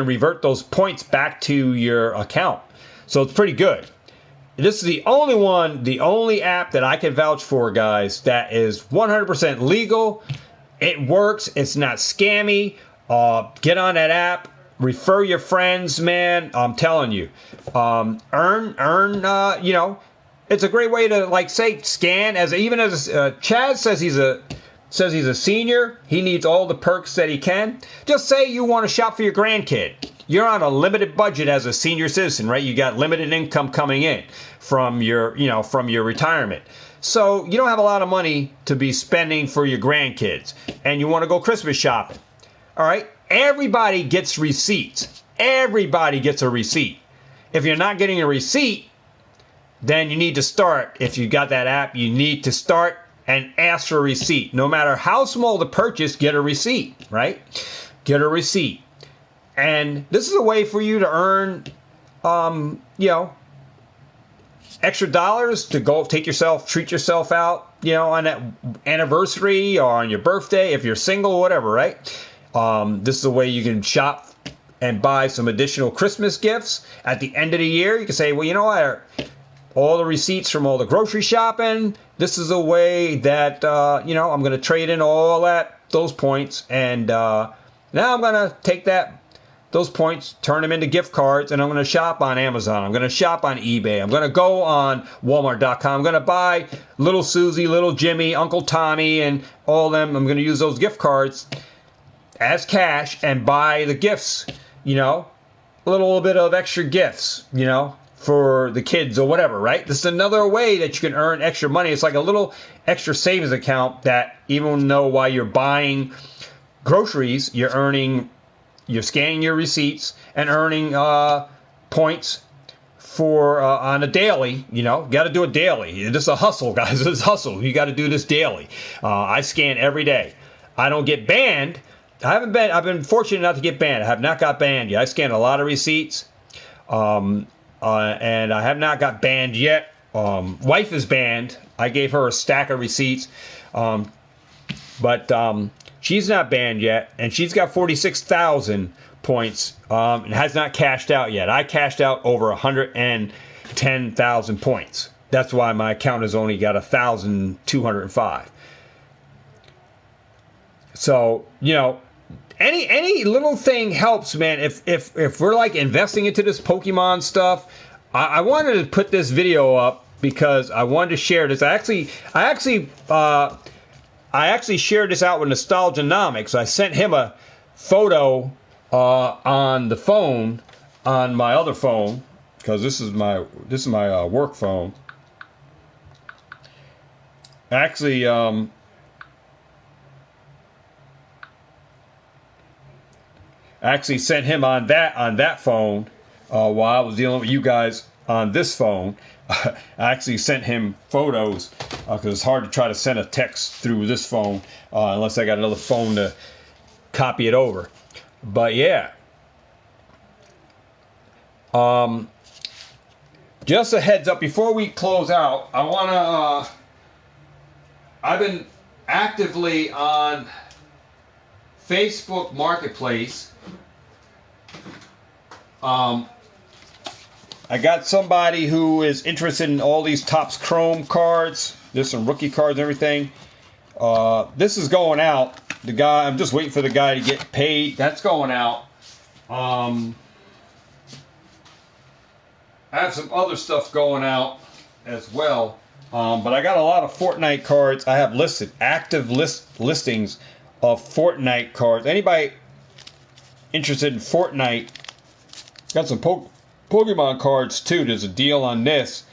revert those points back to your account. So it's pretty good. This is the only app that I can vouch for, guys, that is 100% legal. It works. It's not scammy. Get on that app. Refer your friends, man. I'm telling you. It's a great way to, like, say, scan. Chad says he's a senior. He needs all the perks that he can. Just say you want to shop for your grandkid. You're on a limited budget as a senior citizen, right? You got limited income coming in from your retirement. So you don't have a lot of money to be spending for your grandkids, and you want to go Christmas shopping. All right? Everybody gets receipts. Everybody gets a receipt. If you're not getting a receipt, then you need to start. If you got that app, you need to start and ask for a receipt. No matter how small the purchase, get a receipt, right? Get a receipt. And this is a way for you to earn, extra dollars to go treat yourself out, on that anniversary or on your birthday, if you're single or whatever, right? This is a way you can shop and buy some additional Christmas gifts. At the end of the year, you can say, well, you know what? All the receipts from all the grocery shopping, this is a way that, I'm going to trade in all those points. And now I'm going to take those points, turn them into gift cards, and I'm going to shop on Amazon. I'm going to shop on eBay. I'm going to go on Walmart.com. I'm going to buy Little Susie, Little Jimmy, Uncle Tommy, and all of them. I'm going to use those gift cards as cash and buy the gifts, a little bit of extra gifts, for the kids or whatever, right? This is another way that you can earn extra money. It's like a little extra savings account that even though while you're buying groceries, you're scanning your receipts and earning points for on a daily. Got to do it daily. This is a hustle, guys. It's a hustle. You got to do this daily. I scan every day. I don't get banned. I've been fortunate not to get banned. I have not got banned yet. I scanned a lot of receipts, and I have not got banned yet. Wife is banned. I gave her a stack of receipts, but she's not banned yet, and she's got 46,000 points and has not cashed out yet. I cashed out over 110,000 points. That's why my account has only got 1,205. So, any little thing helps, man. If we're like investing into this Pokemon stuff, I wanted to put this video up because I wanted to share this. I actually shared this out with Nostalgianomics. I sent him a photo on the phone, on my other phone, because this is my work phone. Actually, sent him on that phone while I was dealing with you guys on this phone. I actually sent him photos because it's hard to try to send a text through this phone unless I got another phone to copy it over. But yeah, just a heads up before we close out, I want to. I've been actively on Facebook Marketplace. I got somebody who is interested in all these Topps Chrome cards. There's some rookie cards and everything. This is going out. The guy, I'm just waiting for the guy to get paid. That's going out. I have some other stuff going out as well. But I got a lot of Fortnite cards. I have active listings of Fortnite cards. Anybody interested in Fortnite? Got some Pokemon cards too. There's a deal on this.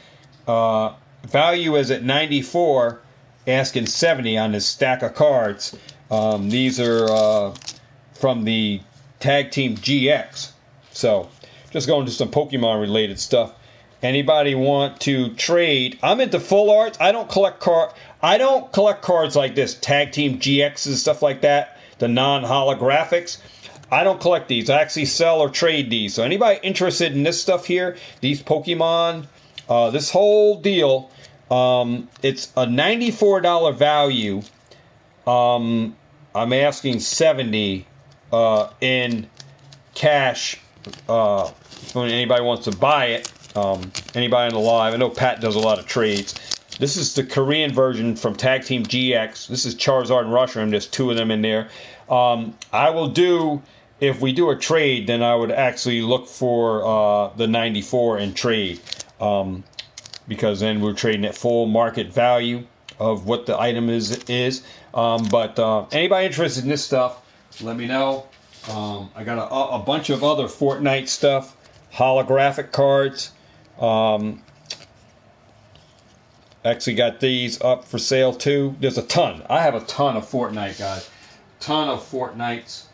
Value is at 94, asking 70 on this stack of cards. These are from the Tag Team GX. So just going to some Pokemon related stuff. Anybody want to trade? I'm into full arts. I don't collect cards like this, Tag Team GXs, stuff like that, the non-holographics. I don't collect these. I actually sell or trade these. So anybody interested in this stuff here, these Pokemon, this whole deal, it's a $94 value. I'm asking $70 in cash when anybody wants to buy it. Anybody on the live, I know Pat does a lot of trades. This is the Korean version from Tag Team GX. This is Charizard and Reshiram. There's two of them in there. I will do, if we do a trade, then I would actually look for the 94 and trade, because then we're trading at full market value of what the item is. But anybody interested in this stuff, let me know. I got a bunch of other Fortnite stuff, holographic cards. Actually got these up for sale too. There's a ton. I have a ton of Fortnite, guys. Ton of Fortnites.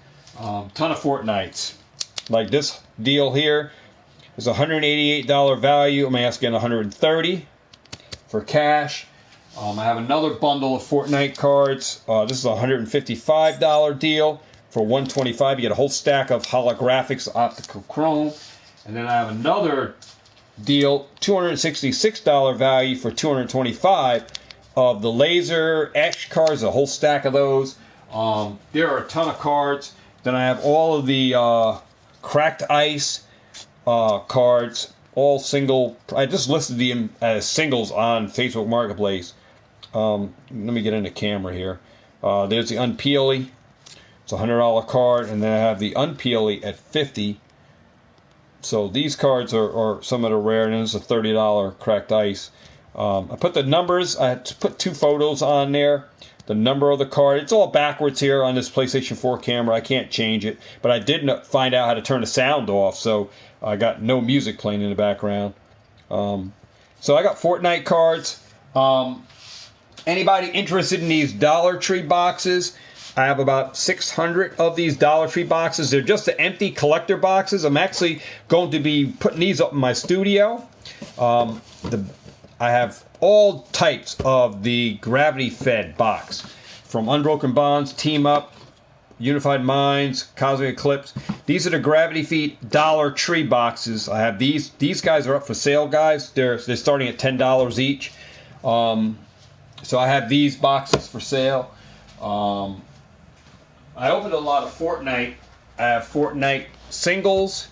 Like this deal here is $188 value. I'm asking $130 for cash. I have another bundle of Fortnite cards. This is a $155 deal for $125. You get a whole stack of holographics, optical chrome. And then I have another deal, $266 value for $225 of the laser etch cards, a whole stack of those. There are a ton of cards. Then I have all of the cracked ice cards, all single. I just listed them as singles on Facebook Marketplace. Let me get in the camera here. There's the Unpeely. It's a $100 card, and then I have the Unpeely at $50. So these cards are some of the rare, and then it's a $30 cracked ice. I put the numbers. I had to put two photos on there. The number of the card. It's all backwards here on this PlayStation 4 camera. I can't change it, but I did find out how to turn the sound off, so I got no music playing in the background. So I got Fortnite cards. Anybody interested in these Dollar Tree boxes? I have about 600 of these Dollar Tree boxes. They're just the empty collector boxes. I'm actually going to be putting these up in my studio. I have all types of the gravity-fed box, from Unbroken Bonds, Team Up, Unified Minds, Cosmic Eclipse. These are the gravity-feed Dollar Tree boxes. I have these. These guys are up for sale, guys. They're starting at $10 each. So I have these boxes for sale. I opened a lot of Fortnite. I have Fortnite singles,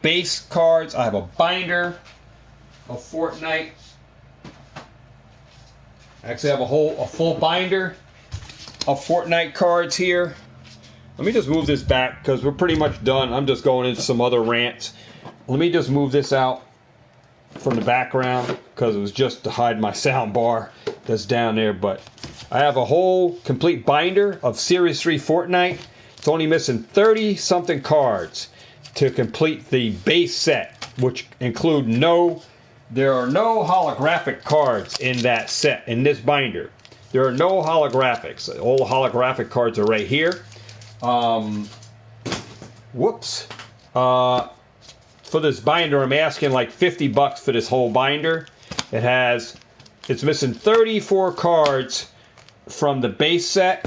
base cards. I have a binder of Fortnite. I actually have a full binder of Fortnite cards here. Let me just move this back because we're pretty much done. I'm just going into some other rants. Let me just move this out from the background because it was just to hide my sound bar that's down there. But I have a whole complete binder of Series 3 Fortnite. It's only missing 30-something cards to complete the base set, which include there are no holographic cards in that set, in this binder. There are no holographics. All the holographic cards are right here. For this binder, I'm asking like $50 for this whole binder. It's missing 34 cards from the base set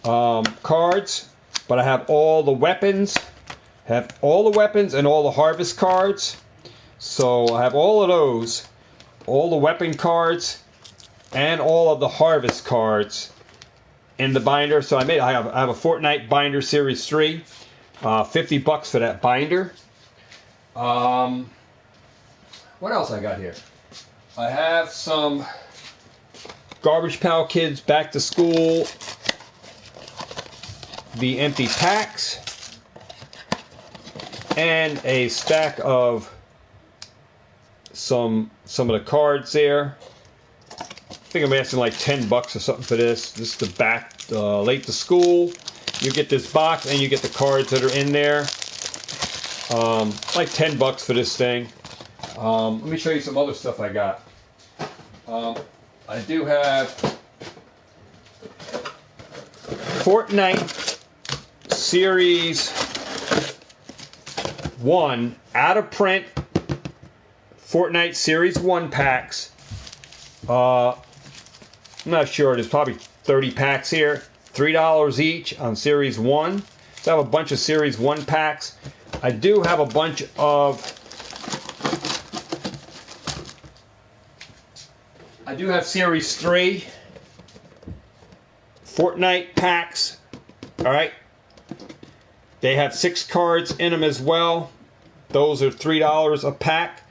cards, but I have all the weapons. And all the harvest cards. So I have all of those, all the weapon cards, and all of the harvest cards in the binder. So I have a Fortnite binder Series 3, $50 for that binder. What else I got here? I have some Garbage Pail Kids Back to School, the empty packs, and a stack of some of the cards there. I think I'm asking like $10 or something for this. This is the back, late to school. You get this box and you get the cards that are in there. Like $10 for this thing. Let me show you some other stuff I got. I do have Fortnite Series 1 out of print Fortnite Series 1 packs. I'm not sure. There's probably 30 packs here. $3 each on Series 1. So I have a bunch of Series 1 packs. I do have a bunch of... I do have Series 3 Fortnite packs. Alright. They have 6 cards in them as well. Those are $3 a pack.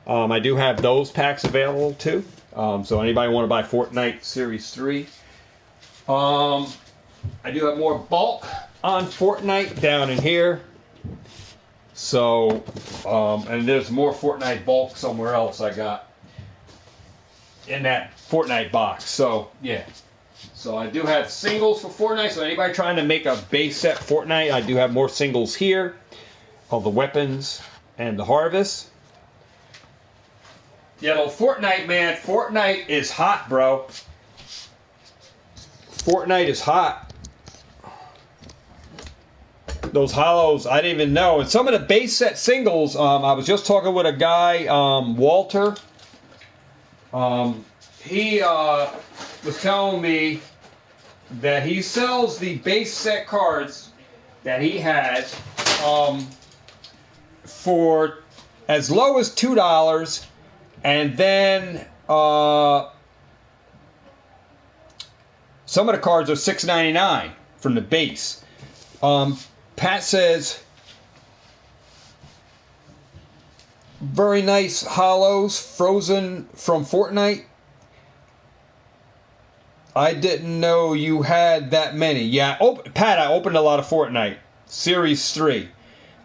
I do have those packs available too. So anybody want to buy Fortnite Series 3. I do have more bulk on Fortnite down in here. So, and there's more Fortnite bulk somewhere else I got in that Fortnite box. So, yeah. So I do have singles for Fortnite. So anybody trying to make a base set Fortnite, I do have more singles here of the weapons and the harvest. Yeah, though Fortnite, man, Fortnite is hot, bro. Fortnite is hot. Those hollows, I didn't even know. And some of the base set singles, I was just talking with a guy, Walter. He was telling me that he sells the base set cards that he has for as low as $2, and then some of the cards are $6.99 from the base. Pat says very nice hollows frozen from Fortnite. I didn't know you had that many. Yeah, Pat, I opened a lot of Fortnite. Series 3.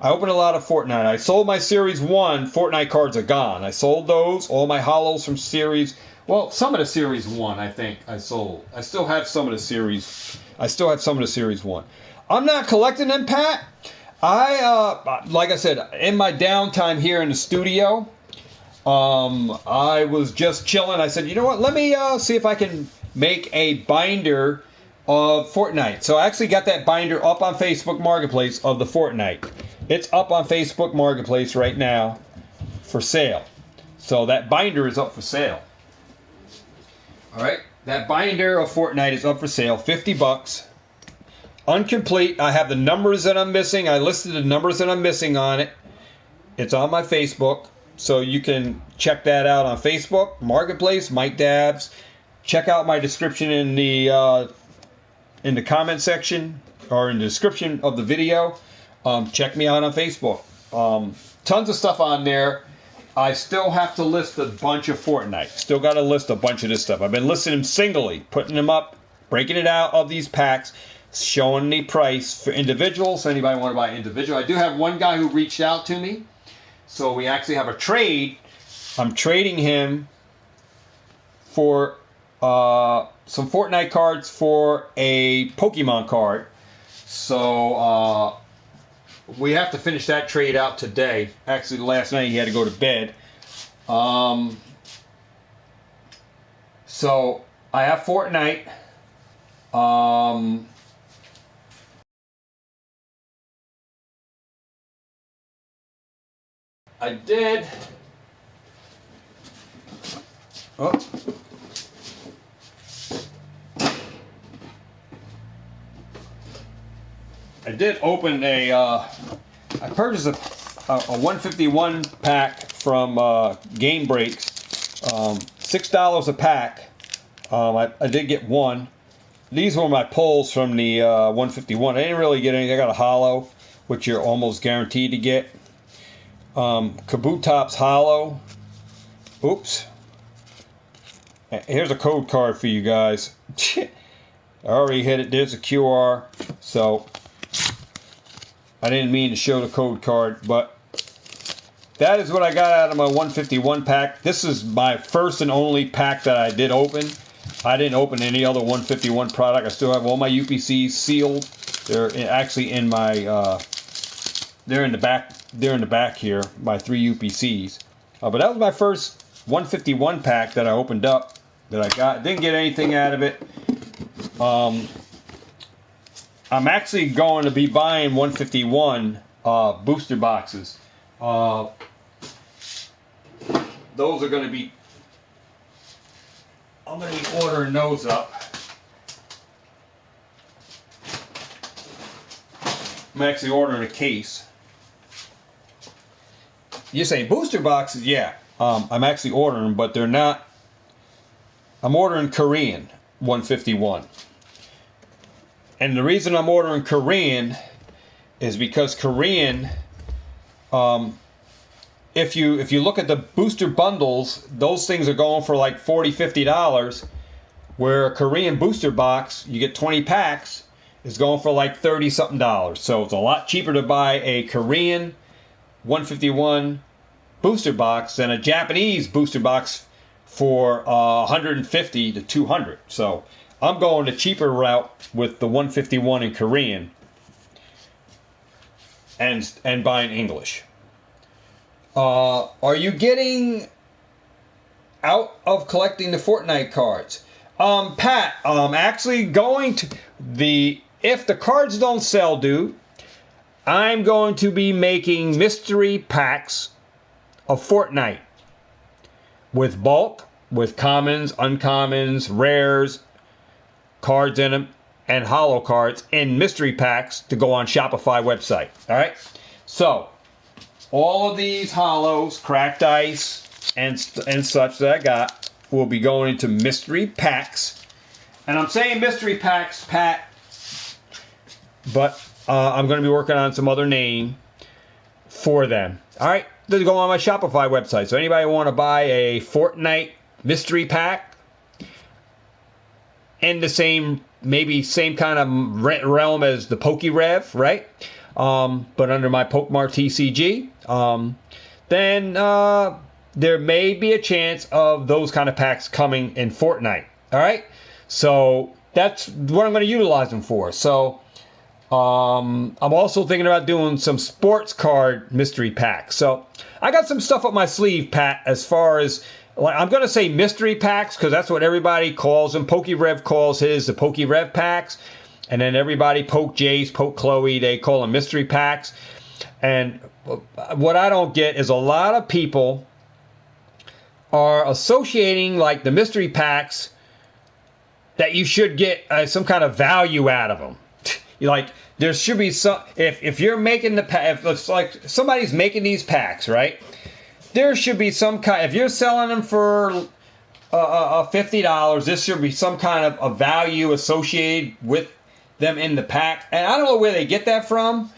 I opened a lot of Fortnite. I sold my Series 1. Fortnite cards are gone. I sold those. All my hollows from Series... Well, some of the Series 1, I think, I sold. I still have some of the Series... Series 1. I'm not collecting them, Pat. Like I said, in my downtime here in the studio, I was just chilling. I said, you know what? Let me see if I can make a binder of Fortnite. So I actually got that binder up on Facebook Marketplace of the Fortnite. It's up on Facebook Marketplace right now for sale. So that binder is up for sale. All right, that binder of Fortnite is up for sale, $50. Incomplete. I have the numbers that I'm missing. I listed the numbers that I'm missing on it. It's on my Facebook, so you can check that out on Facebook Marketplace, Mike Dabbs. Check out my description in the comment section or in the description of the video. Check me out on Facebook. Tons of stuff on there. I still have to list a bunch of Fortnite. Still got to list a bunch of this stuff. I've been listing them singly, putting them up, breaking it out of these packs, showing the price for individuals. So anybody want to buy individual? I do have one guy who reached out to me. So we actually have a trade. I'm trading him for some Fortnite cards for a Pokemon card. So we have to finish that trade out today. Actually, last night he had to go to bed. So I have Fortnite. I did. Oh. I did open a, I purchased a 151 pack from Game Breaks, $6 a pack. I did get one. These were my pulls from the 151. I didn't really get any. I got a hollow, which you're almost guaranteed to get. Kabutops hollow. Oops. Here's a code card for you guys. I already hit it. There's a QR. So I didn't mean to show the code card, but that is what I got out of my 151 pack. This is my first and only pack that I did open. I didn't open any other 151 product. I still have all my UPCs sealed. They're actually in my they're in the back. They're in the back here, my 3 UPCs. But that was my first 151 pack that I opened up that I got. Didn't get anything out of it. I'm actually going to be buying 151 booster boxes. those are going to be, I'm going to be ordering those up. I'm actually ordering a case. You're saying booster boxes? Yeah. I'm actually ordering, but they're not. I'm ordering Korean 151. And the reason I'm ordering Korean is because Korean, if you look at the booster bundles, those things are going for like $40, $50, where a Korean booster box, you get 20 packs, is going for like $30 something. So it's a lot cheaper to buy a Korean 151 booster box than a Japanese booster box for 150 to 200. So I'm going the cheaper route with the 151 in Korean and buying English. Are you getting out of collecting the Fortnite cards? Pat, actually going to if the cards don't sell, dude, I'm going to be making mystery packs of Fortnite with bulk, with commons, uncommons, rares, cards in them, and holo cards in mystery packs to go on Shopify website. All right. So all of these holos, cracked ice, and such that I got will be going into mystery packs. And I'm saying mystery packs, Pat, but I'm going to be working on some other name for them. All right, they'll go on my Shopify website. So anybody want to buy a Fortnite mystery pack in the same kind of realm as the PokeRev, right? But under my Pokemart TCG, then there may be a chance of those kind of packs coming in Fortnite. All right, so that's what I'm going to utilize them for. So I'm also thinking about doing some sports card mystery packs. So I got some stuff up my sleeve, Pat, as far as, like, I'm going to say mystery packs because that's what everybody calls them. PokeRev calls his the PokeRev packs. And then everybody, Poke Jace, Poke Chloe, they call them mystery packs. And what I don't get is a lot of people are associating like the mystery packs that you should get some kind of value out of them. Like, there should be some, if you're making the pack, if it's like somebody's making these packs, right? There should be some kind, if you're selling them for $50, this should be some kind of a value associated with them in the pack. And I don't know where they get that from,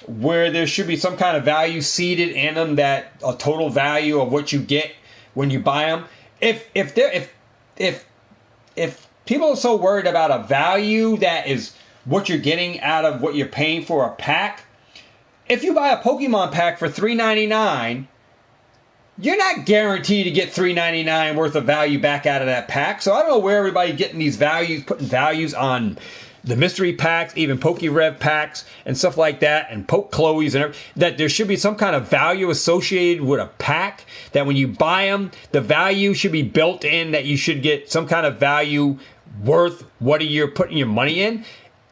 where there should be some kind of value seeded in them, that a total value of what you get when you buy them. If people are so worried about a value that is what you're getting out of what you're paying for a pack, if you buy a Pokemon pack for $3.99, you're not guaranteed to get $3.99 worth of value back out of that pack. So I don't know where everybody's getting these values, putting values on the mystery packs, even PokeRev packs and stuff like that, and Poke Chloe's and everything, that there should be some kind of value associated with a pack, that when you buy them, the value should be built in, that you should get some kind of value worth what you're putting your money in.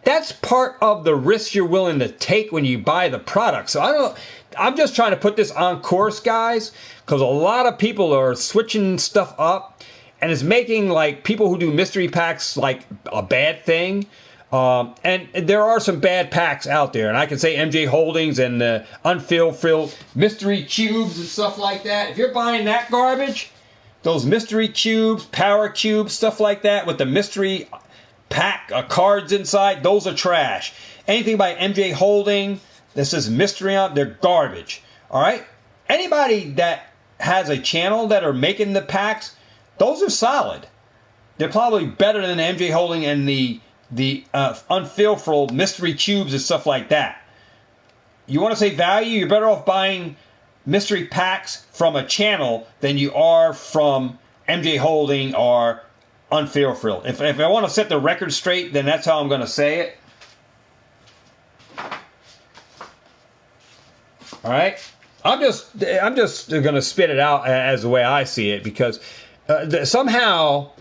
That's part of the risk you're willing to take when you buy the product. So I'm just trying to put this on course, guys, because a lot of people are switching stuff up, and it's making like people who do mystery packs like a bad thing. And there are some bad packs out there, and I can say MJ Holdings and the unfilled mystery cubes and stuff like that. If you're buying that garbage, those mystery cubes, power cubes, stuff like that with the mystery pack cards inside, those are trash. Anything by MJ Holding, this is mystery on, they're garbage. All right? Anybody that has a channel that are making the packs, those are solid. They're probably better than MJ Holding and the unfilled mystery cubes and stuff like that. You want to say value, you're better off buying mystery packs from a channel than you are from MJ Holding or unfilled. If I want to set the record straight, then that's how I'm going to say it. All right, I'm just going to spit it out as the way I see it, because somehow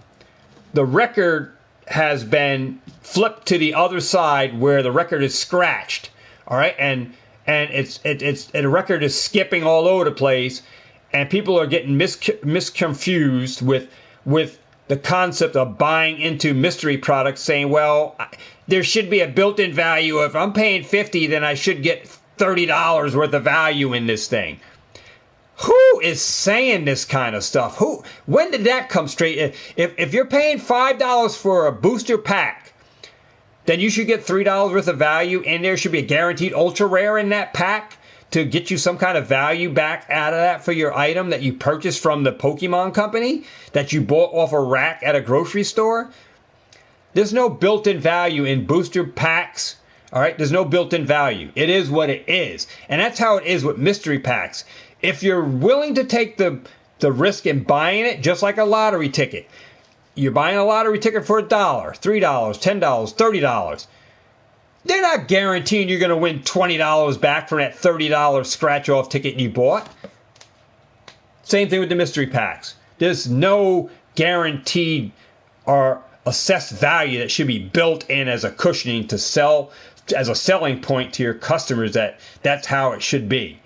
the record has been flipped to the other side where the record is scratched. All right, and the record is skipping all over the place, and people are getting misconfused with the concept of buying into mystery products, saying, well, there should be a built-in value. If I'm paying $50, then I should get $30 worth of value in this thing. Who is saying this kind of stuff? When did that come straight? If you're paying $5 for a booster pack, then you should get $3 worth of value, and there should be a guaranteed ultra rare in that pack to get you some kind of value back out of that for your item that you purchased from the Pokemon company that you bought off a rack at a grocery store. There's no built-in value in booster packs. All right, there's no built-in value. It is what it is. And that's how it is with mystery packs. If you're willing to take the risk in buying it, just like a lottery ticket, you're buying a lottery ticket for $1, $3, $10, $30. They're not guaranteeing you're going to win $20 back from that $30 scratch-off ticket you bought. Same thing with the mystery packs. There's no guaranteed or assessed value that should be built in as a cushioning to sell, as a selling point to your customers, that's how it should be.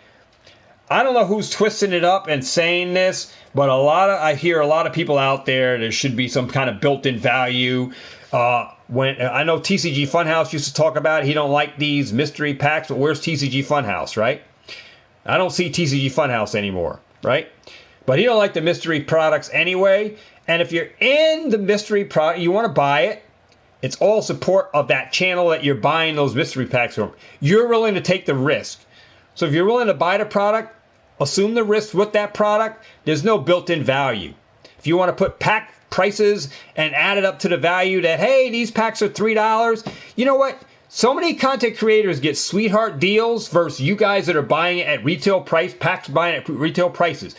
I don't know who's twisting it up and saying this, but I hear a lot of people out there should be some kind of built-in value. When I know TCG Funhouse used to talk about it. He don't like these mystery packs, but where's TCG Funhouse, right? I don't see TCG Funhouse anymore, right? But he don't like the mystery products anyway. And if you're in the mystery product, you want to buy it. It's all support of that channel that you're buying those mystery packs from. You're willing to take the risk. So if you're willing to buy the product, assume the risk with that product. There's no built-in value. If you want to put pack prices and add it up to the value that, hey, these packs are $3. You know what? So many content creators get sweetheart deals versus you guys that are buying it at retail price, packs buying at retail prices.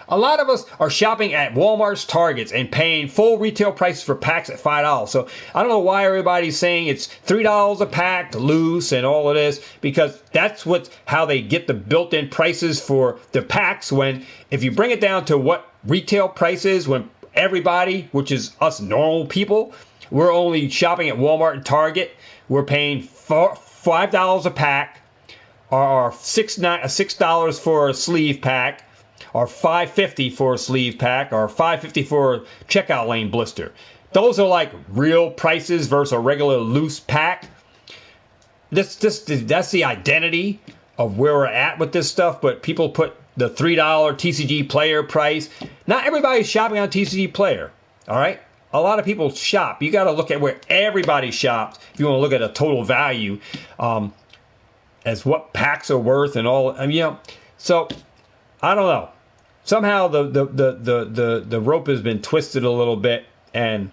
A lot of us are shopping at Walmart's, Targets, and paying full retail prices for packs at $5. So I don't know why everybody's saying it's $3 a pack, loose, and all of this, because that's how they get the built-in prices for the packs. When if you bring it down to what retail prices, when everybody, which is us normal people, we're only shopping at Walmart and Target, we're paying $5 a pack, or $6 for a sleeve pack, or $5.50 for a sleeve pack, or $5.50 for a checkout lane blister. Those are like real prices versus a regular loose pack. That's the identity of where we're at with this stuff. But people put the $3 TCG Player price. Not everybody's shopping on TCG Player. All right. A lot of people shop. You got to look at where everybody shops if you want to look at a total value, as what packs are worth and all. I mean, so I don't know. Somehow the rope has been twisted a little bit, and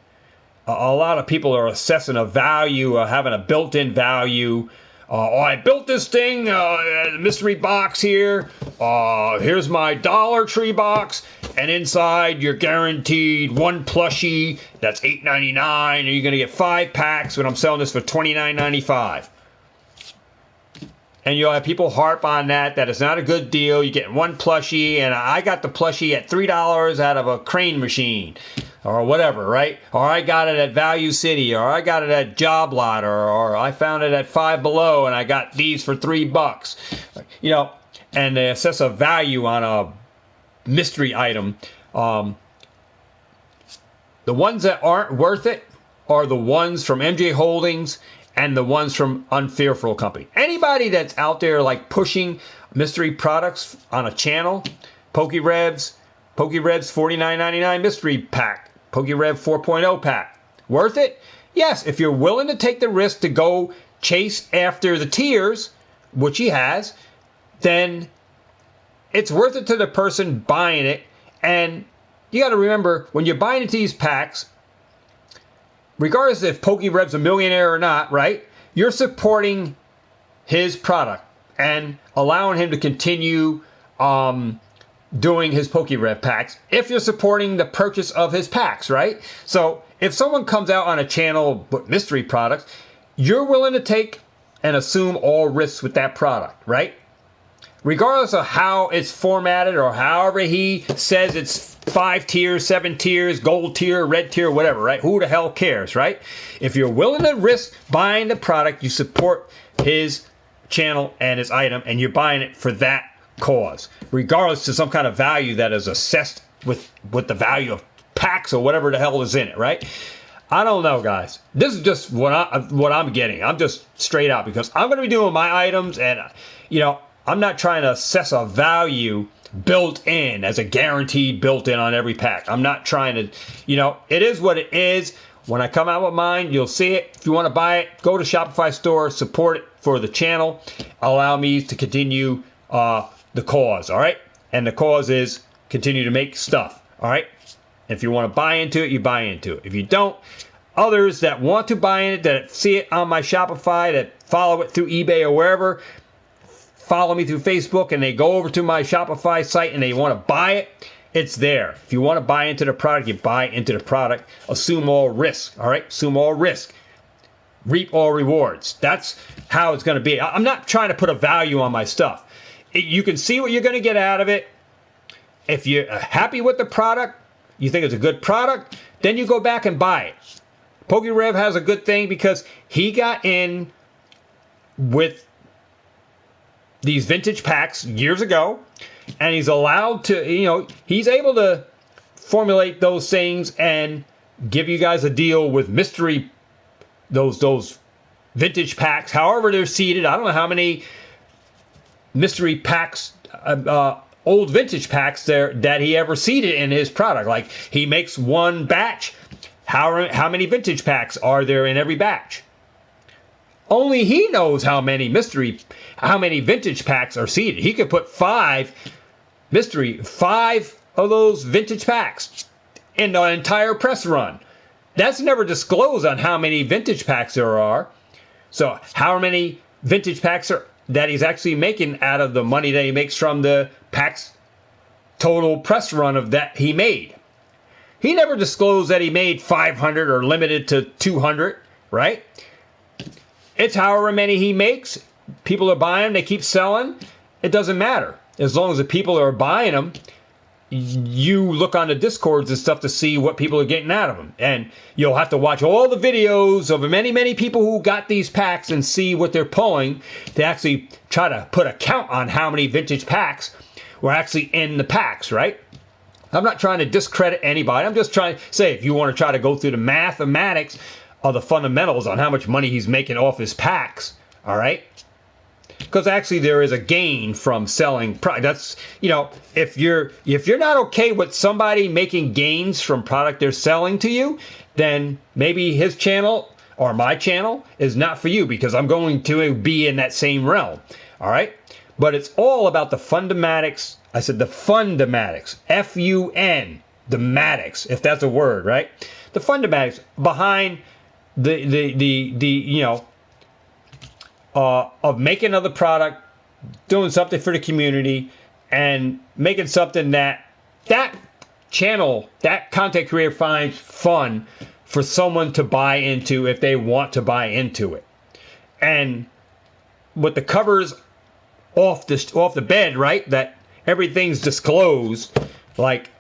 a lot of people are assessing a value or having a built-in value. I built this thing, mystery box here. Here's my Dollar Tree box, and inside you're guaranteed one plushie. That's $8.99, and you're gonna get 5 packs. When I'm selling this for $29.95. And you'll have people harp on that it's not a good deal. You get one plushie, and I got the plushie at $3 out of a crane machine, or whatever, right? Or I got it at Value City, or I got it at Job Lot, or I found it at Five Below, and I got these for $3. And they assess a value on a mystery item. The ones that aren't worth it are the ones from MJ Holdings and the ones from Unfearful Company. Anybody that's out there like pushing mystery products on a channel, PokeRevs $49.99 mystery pack, PokeRev 4.0 pack, worth it? Yes, if you're willing to take the risk to go chase after the tiers, which he has, then it's worth it to the person buying it. And you got to remember, when you're buying into these packs, regardless if PokeRev's a millionaire or not, right? You're supporting his product and allowing him to continue doing his PokeRev packs if you're supporting the purchase of his packs, right? So if someone comes out on a channel with mystery products, you're willing to take and assume all risks with that product, right? Regardless of how it's formatted or however he says it's 5 tiers, 7 tiers, gold tier, red tier, whatever, right? Who the hell cares, right? If you're willing to risk buying the product, you support his channel and his item, and you're buying it for that cause, regardless to some kind of value that is assessed with the value of packs or whatever the hell is in it, right? I don't know, guys. This is just what I'm getting. I'm just straight out because I'm going to be doing my items, and I'm not trying to assess a value built in as a guaranteed built in on every pack. I'm not trying to, it is what it is. When I come out with mine, you'll see it. If you want to buy it, go to Shopify store, support it for the channel. Allow me to continue the cause, all right? And the cause is continue to make stuff, all right? If you want to buy into it, you buy into it. If you don't, others that want to buy in it, that see it on my Shopify, that follow it through eBay or wherever, follow me through Facebook, and they go over to my Shopify site and they want to buy it, it's there. If you want to buy into the product, you buy into the product. Assume all risk, all right? Assume all risk. Reap all rewards. That's how it's going to be. I'm not trying to put a value on my stuff. You can see what you're going to get out of it. If you're happy with the product, you think it's a good product, then you go back and buy it. PokeRev has a good thing because he got in with these vintage packs years ago, and he's allowed to, he's able to formulate those things and give you guys a deal with mystery, those vintage packs, however they're seeded. I don't know how many mystery packs, old vintage packs there that he ever seeded in his product. Like, he makes one batch. How many vintage packs are there in every batch? Only he knows how many vintage packs are seeded. He could put five of those vintage packs in the entire press run. That's never disclosed on how many vintage packs there are. So how many vintage packs are that he's actually making out of the money that he makes from the packs total press run of that he made. He never disclosed that he made 500 or limited to 200, right? It's however many he makes. People are buying them. They keep selling. It doesn't matter. As long as the people are buying them, you look on the Discords and stuff to see what people are getting out of them. And you'll have to watch all the videos of many, many people who got these packs and see what they're pulling to actually try to put a count on how many vintage packs were actually in the packs, right? I'm not trying to discredit anybody. I'm just trying to say, if you want to try to go through the mathematics of the fundamentals on how much money he's making off his packs, all right? Because actually there is a gain from selling product. That's, if you're not okay with somebody making gains from product they're selling to you, then maybe his channel or my channel is not for you, because I'm going to be in that same realm, all right? But it's all about the fundamatics. I said the fundamatics, F-U-N, dematics, if that's a word, right? The fundamatics behind of making another product, doing something for the community, and making something that channel, that content creator finds fun for someone to buy into if they want to buy into it. And with the covers off the bed, right, that everything's disclosed, like,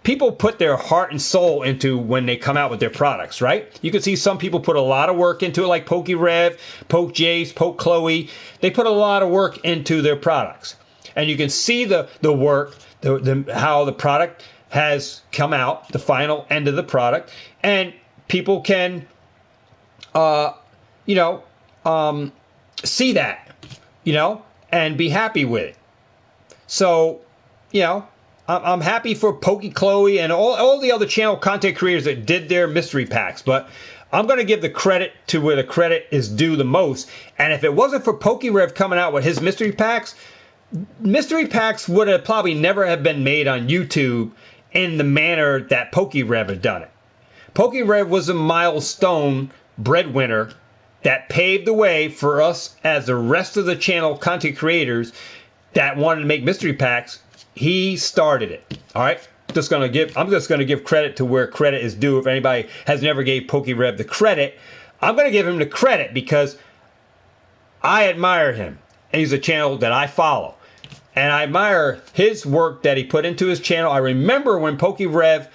people put their heart and soul into when they come out with their products, right? You can see some people put a lot of work into it, like PokeRev, Poke Jace, Poke Chloe. They put a lot of work into their products. And you can see the work, how the product has come out, the final end of the product. And people can, see that, and be happy with it. So, I'm happy for Poke Chloe and all the other channel content creators that did their mystery packs, but I'm going to give the credit to where the credit is due the most. And if it wasn't for PokeRev coming out with his mystery packs would have probably never have been made on YouTube in the manner that PokeRev had done it. PokeRev was a milestone breadwinner that paved the way for us as the rest of the channel content creators that wanted to make mystery packs. He started it. All right. I'm just going to give credit to where credit is due. If anybody has never gave PokeRev the credit, I'm going to give him the credit because I admire him. And he's a channel that I follow. And I admire his work that he put into his channel. I remember when PokeRev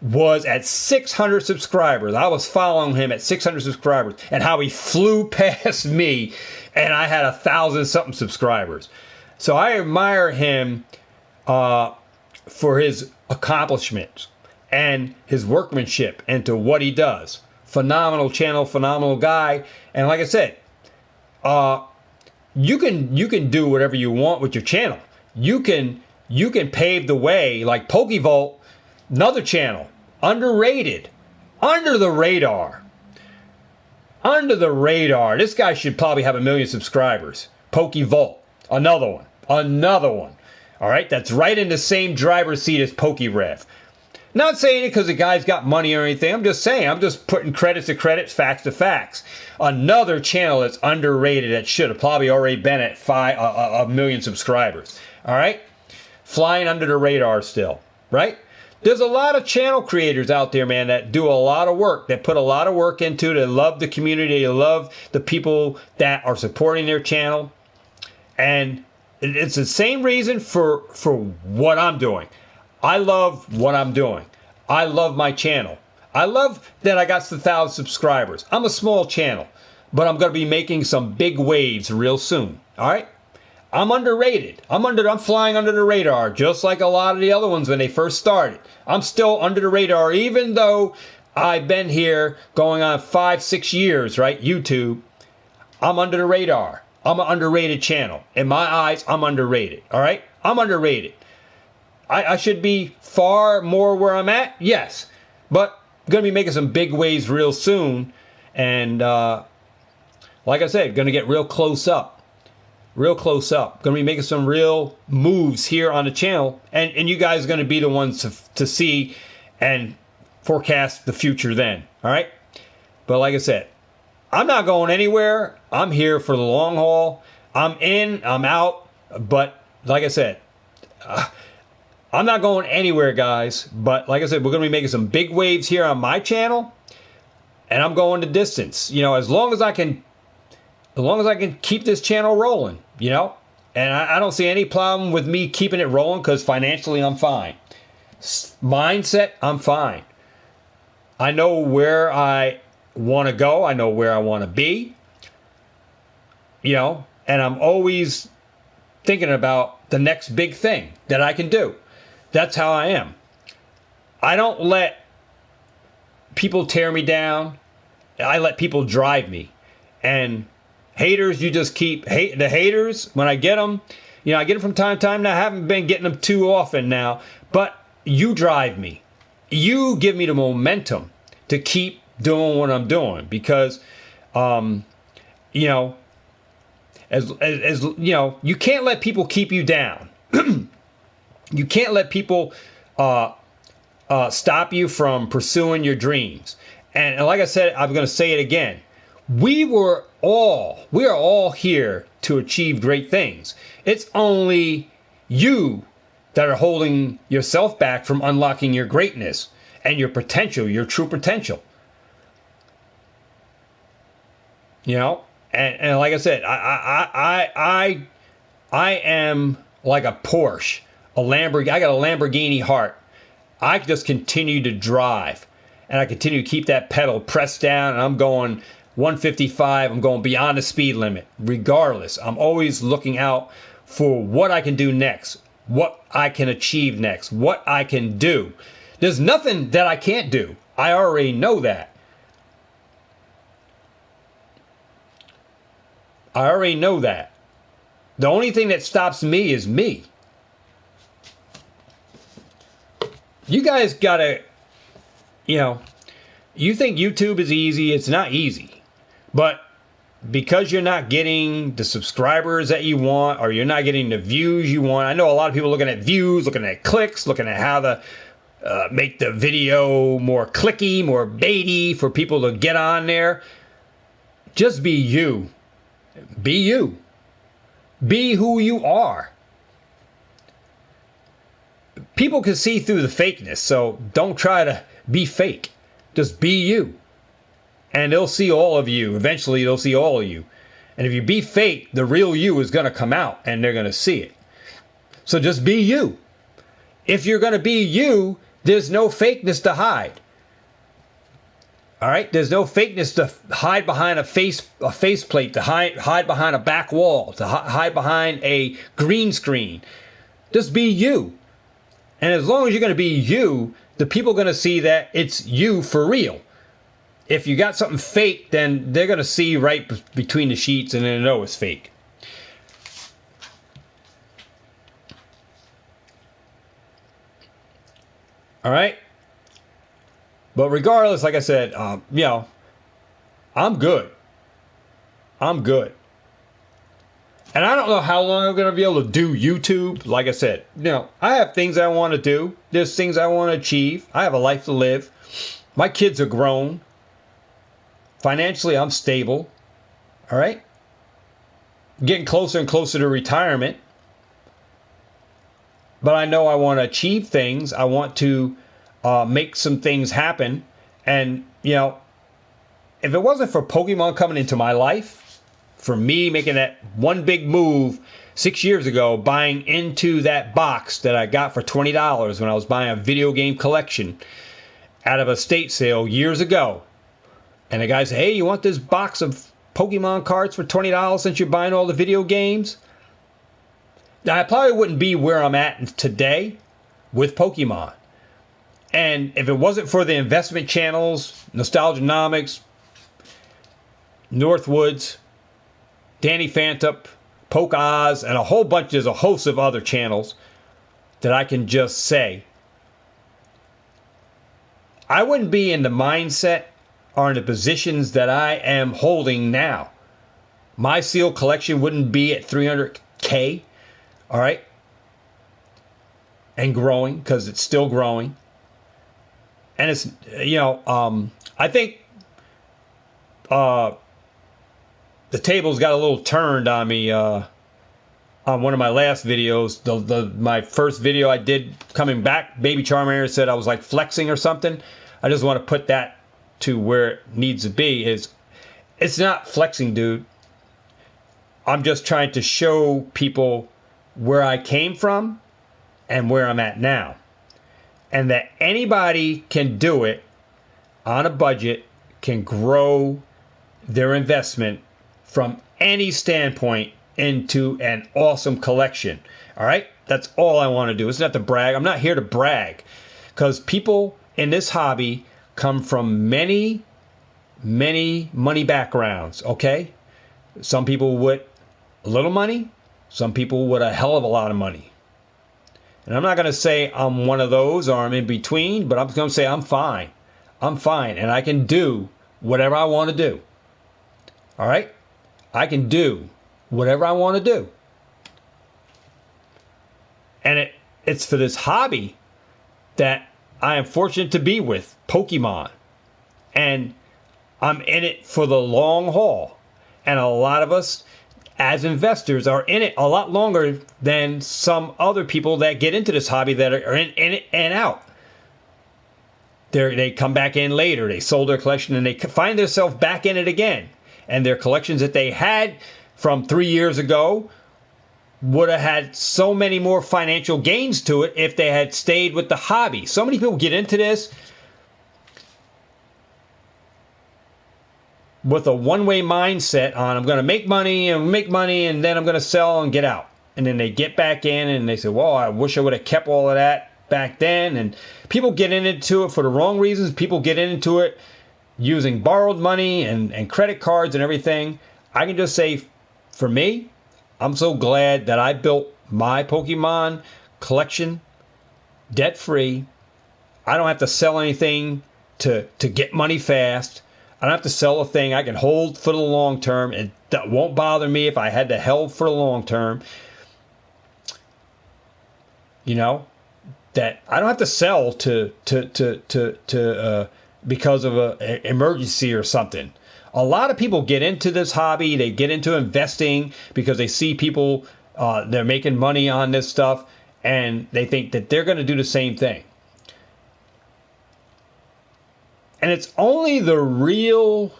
was at 600 subscribers. I was following him at 600 subscribers, and how he flew past me, and I had 1,000-something subscribers. So I admire him for his accomplishments and his workmanship into what he does. Phenomenal channel, phenomenal guy. And like I said, you can do whatever you want with your channel. You can pave the way, like Pokevault, another channel, underrated, under the radar. Under the radar. This guy should probably have 1 million subscribers. Pokevault, another one. All right, that's right in the same driver's seat as PokeRev. Not saying it because the guy's got money or anything. I'm just saying, I'm just putting credits to credits, facts to facts. Another channel that's underrated that should have probably already been at 1 million subscribers. All right, flying under the radar still, right? There's a lot of channel creators out there, man, that do a lot of work, that put a lot of work into it. They love the community. They love the people that are supporting their channel. And it's the same reason for what I'm doing. I love what I'm doing. I love my channel. I love that I got 1,000 subscribers. I'm a small channel, but I'm going to be making some big waves real soon. All right? I'm underrated. I'm flying under the radar, just like a lot of the other ones when they first started. I'm still under the radar, even though I've been here going on 5-6 years, right? YouTube. I'm under the radar. I'm an underrated channel. In my eyes, I'm underrated. All right? I'm underrated. I should be far more where I'm at, yes. But I'm going to be making some big waves real soon. And like I said, going to get real close up. Real close up. Going to be making some real moves here on the channel. And you guys are going to be the ones to see and forecast the future then. All right? But like I said, I'm not going anywhere. I'm here for the long haul. I'm in, I'm out. But like I said, I'm not going anywhere, guys. But like I said, we're going to be making some big waves here on my channel. And I'm going the distance. You know, as long as I can keep this channel rolling, you know. And I don't see any problem with me keeping it rolling because financially I'm fine. Mindset, I'm fine. I know where I want to go. I know where I want to be. You know, and I'm always thinking about the next big thing that I can do. That's how I am. I don't let people tear me down. I let people drive me. And haters, you just keep hate the haters. When I get them, you know, I get them from time to time. Now I haven't been getting them too often now, but you drive me. You give me the momentum to keep doing what I'm doing because, you know, as you know, you can't let people keep you down. You can't let people stop you from pursuing your dreams. And like I said, I'm going to say it again. We are all here to achieve great things. It's only you that are holding yourself back from unlocking your greatness and your potential, your true potential. You know, and like I said, I am like a Porsche, a Lamborghini. I got a Lamborghini heart. I just continue to drive, and I continue to keep that pedal pressed down, and I'm going 155. I'm going beyond the speed limit. Regardless, I'm always looking out for what I can do next, what I can achieve next, what I can do. There's nothing that I can't do. I already know that. I already know that. The only thing that stops me is me. You guys gotta, you know, you think YouTube is easy. It's not easy. But because you're not getting the subscribers that you want, or you're not getting the views you want, I know a lot of people looking at views, looking at clicks, looking at how to make the video more clicky, more baity for people to get on there. Just be you. Be you. Be who you are. People can see through the fakeness, so don't try to be fake. Just be you. And they'll see all of you. Eventually, they'll see all of you. And if you be fake, the real you is going to come out, and they're going to see it. So just be you. If you're going to be you, there's no fakeness to hide. All right, there's no fakeness to hide behind a faceplate, to hide behind a back wall, to hide behind a green screen. Just be you. And as long as you're going to be you, the people are going to see that it's you for real. If you got something fake, then they're going to see right between the sheets and they know it's fake. All right? But regardless, like I said, I'm good. I'm good. And I don't know how long I'm going to be able to do YouTube. Like I said, I have things I want to do. There's things I want to achieve. I have a life to live. My kids are grown. Financially, I'm stable. All right? Getting closer and closer to retirement. But I know I want to achieve things. I want to make some things happen. And, if it wasn't for Pokemon coming into my life, for me making that one big move 6 years ago, buying into that box that I got for $20 when I was buying a video game collection out of a estate sale years ago. And the guy said, hey, you want this box of Pokemon cards for $20 since you're buying all the video games? Now, I probably wouldn't be where I'm at today with Pokemon. And if it wasn't for the investment channels, Nostalgianomics, Northwoods, Danny Fantup, Poke Oz, and there's a host of other channels that I can just say, I wouldn't be in the mindset or in the positions that I am holding now. My seal collection wouldn't be at 300K, all right? And growing, because it's still growing. And it's, I think the tables got a little turned on me on one of my last videos. My first video I did coming back, Baby Charmander said I was like flexing or something. I just want to put that to where it needs to be. It's not flexing, dude. I'm just trying to show people where I came from and where I'm at now. And that anybody can do it on a budget, can grow their investment from any standpoint into an awesome collection. All right? That's all I want to do. It's not to brag. I'm not here to brag. Because people in this hobby come from many, many money backgrounds, okay? Some people with a little money. Some people with a hell of a lot of money. And I'm not going to say I'm one of those or I'm in between, but I'm going to say I'm fine. I'm fine. And I can do whatever I want to do. All right? I can do whatever I want to do. And it's for this hobby that I am fortunate to be with, Pokemon. And I'm in it for the long haul. And a lot of us as investors are in it a lot longer than some other people that get into this hobby that are in it and out. They come back in later. They sold their collection and they find themselves back in it again. And their collections that they had from 3 years ago would have had so many more financial gains to it if they had stayed with the hobby. So many people get into this with a one-way mindset on I'm going to make money and then I'm going to sell and get out. And then they get back in and they say, well, I wish I would have kept all of that back then. And people get into it for the wrong reasons. People get into it using borrowed money and credit cards and everything. I can just say, for me, I'm so glad that I built my Pokemon collection debt-free. I don't have to sell anything to get money fast. I don't have to sell a thing I can hold for the long term. It won't bother me if I had to hold for the long term. That I don't have to sell to because of an emergency or something. A lot of people get into this hobby. They get into investing because they see people, they're making money on this stuff, and they think that they're going to do the same thing. And it's only the real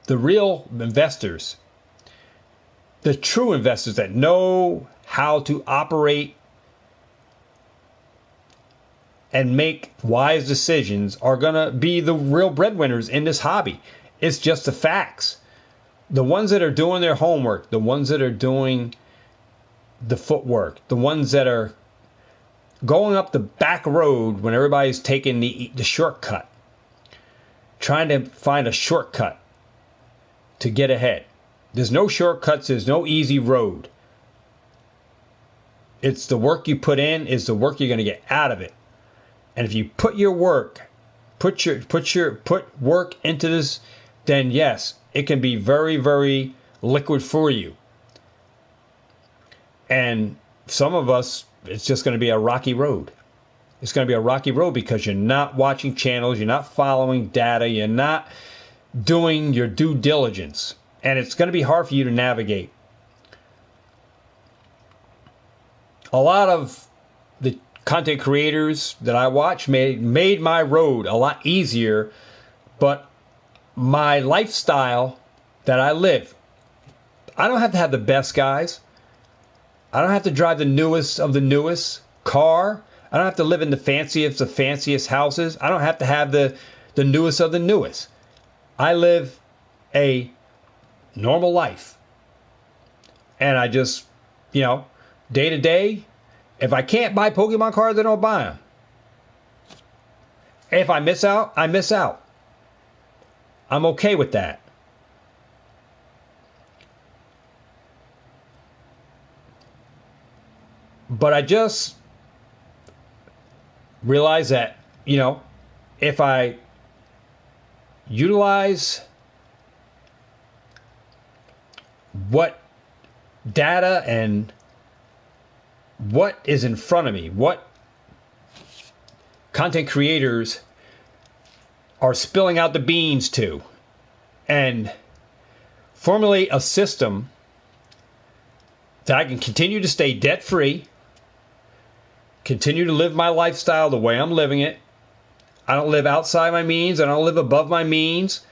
investors, the true investors that know how to operate and make wise decisions are going to be the real breadwinners in this hobby. It's just the facts. The ones that are doing their homework, the ones that are doing the footwork, the ones that are going up the back road when everybody's taking the shortcut, trying to find a shortcut to get ahead. There's no shortcuts. There's no easy road. It's the work you put in is the work you're going to get out of it. And if you put your work, put work into this, then yes, it can be very, very liquid for you. And some of us, it's just going to be a rocky road. It's going to be a rocky road because you're not watching channels, you're not following data, you're not doing your due diligence. And it's going to be hard for you to navigate. A lot of the content creators that I watch made my road a lot easier, but my lifestyle that I live, I don't have to have the best guys. I don't have to drive the newest of the newest car. I don't have to live in the fanciest of fanciest houses. I don't have to have the newest of the newest. I live a normal life. And I just, day to day, if I can't buy Pokemon cards, I don't buy them. If I miss out, I miss out. I'm okay with that. But I just realize that, if I utilize what data and what is in front of me, what content creators are spilling out the beans to, and formulate a system that I can continue to stay debt-free, continue to live my lifestyle the way I'm living it. I don't live outside my means. I don't live above my means.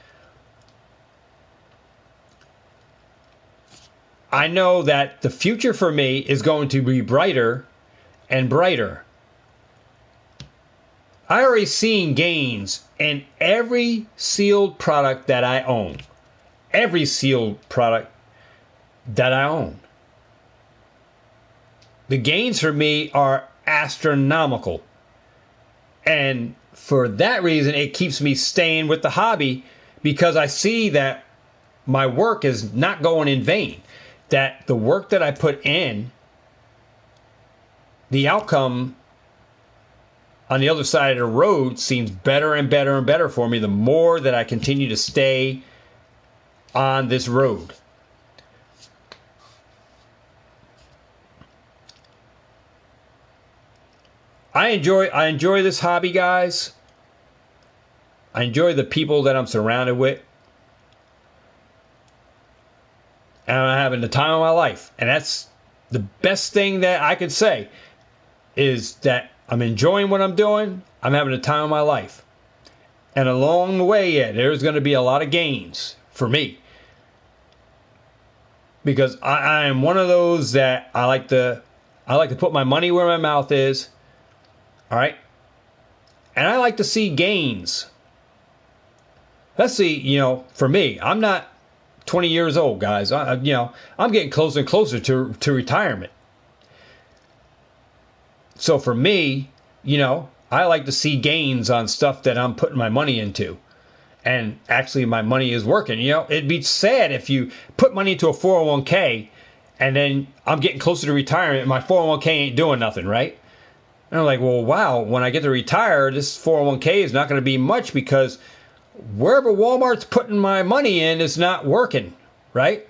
I know that the future for me is going to be brighter and brighter. I already seen gains in every sealed product that I own. Every sealed product that I own. The gains for me are astronomical. And for that reason, it keeps me staying with the hobby because I see that my work is not going in vain. That the work that I put in, the outcome on the other side of the road seems better and better and better for me the more that I continue to stay on this road. I enjoy this hobby, guys. I enjoy the people that I'm surrounded with. And I'm having the time of my life. And that's the best thing that I could say is that I'm enjoying what I'm doing. I'm having the time of my life. And along the way, there's going to be a lot of gains for me. Because I am one of those that I like to put my money where my mouth is. All right. And I like to see gains. Let's see, for me, I'm not 20 years old, guys. I'm getting closer and closer to retirement. So for me, I like to see gains on stuff that I'm putting my money into. And actually my money is working. It'd be sad if you put money into a 401k and then I'm getting closer to retirement and my 401k ain't doing nothing, right? And I'm like, well, wow, when I get to retire, this 401k is not going to be much because wherever Walmart's putting my money in is not working, right?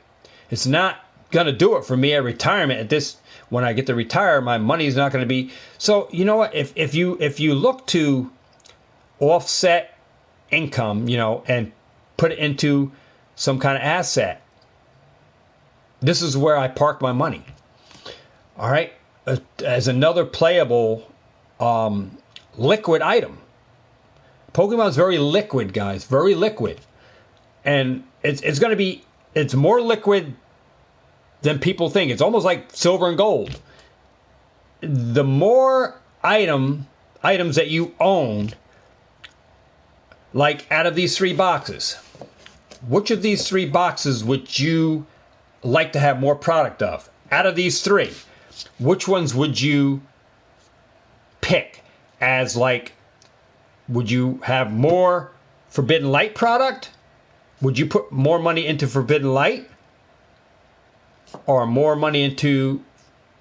It's not going to do it for me at retirement. When I get to retire, my money is not going to be. So you know what? If you look to offset income, and put it into some kind of asset, this is where I park my money. All right, as another playable liquid item. Pokemon's very liquid, guys. Very liquid. And it's going to be, it's more liquid than people think. It's almost like silver and gold. The more item items that you own, like out of these 3 boxes, which of these 3 boxes would you like to have more product of? Out of these 3, which ones would you pick as, like, would you have more Forbidden Light product? Would you put more money into Forbidden Light? Or more money into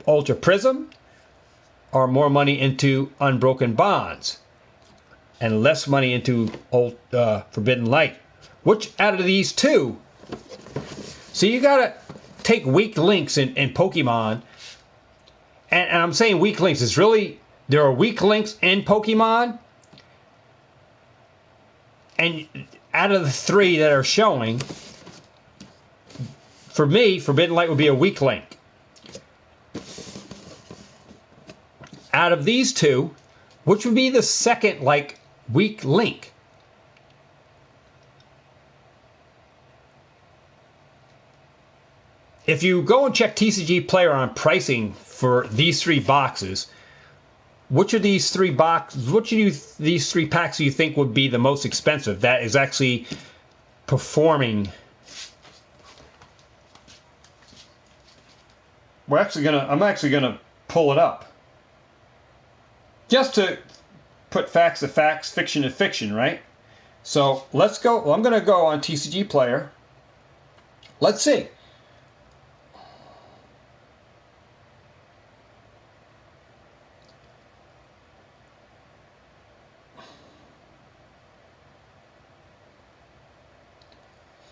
Ultra Prism? Or more money into Unbroken Bonds? And less money into Forbidden Light? Which out of these 2? So you gotta take weak links in Pokemon. And I'm saying weak links. It's really, there are weak links in Pokemon. And out of the 3 that are showing, for me, Forbidden Light would be a weak link. Out of these 2, which would be the second, like, weak link? If you go and check TCG Player on pricing for these 3 boxes, which of these 3 boxes, these 3 packs do you think would be the most expensive? That is actually performing. I'm actually gonna pull it up, just to put facts to facts, fiction to fiction, right? So let's go. Well, I'm gonna go on TCG Player. Let's see.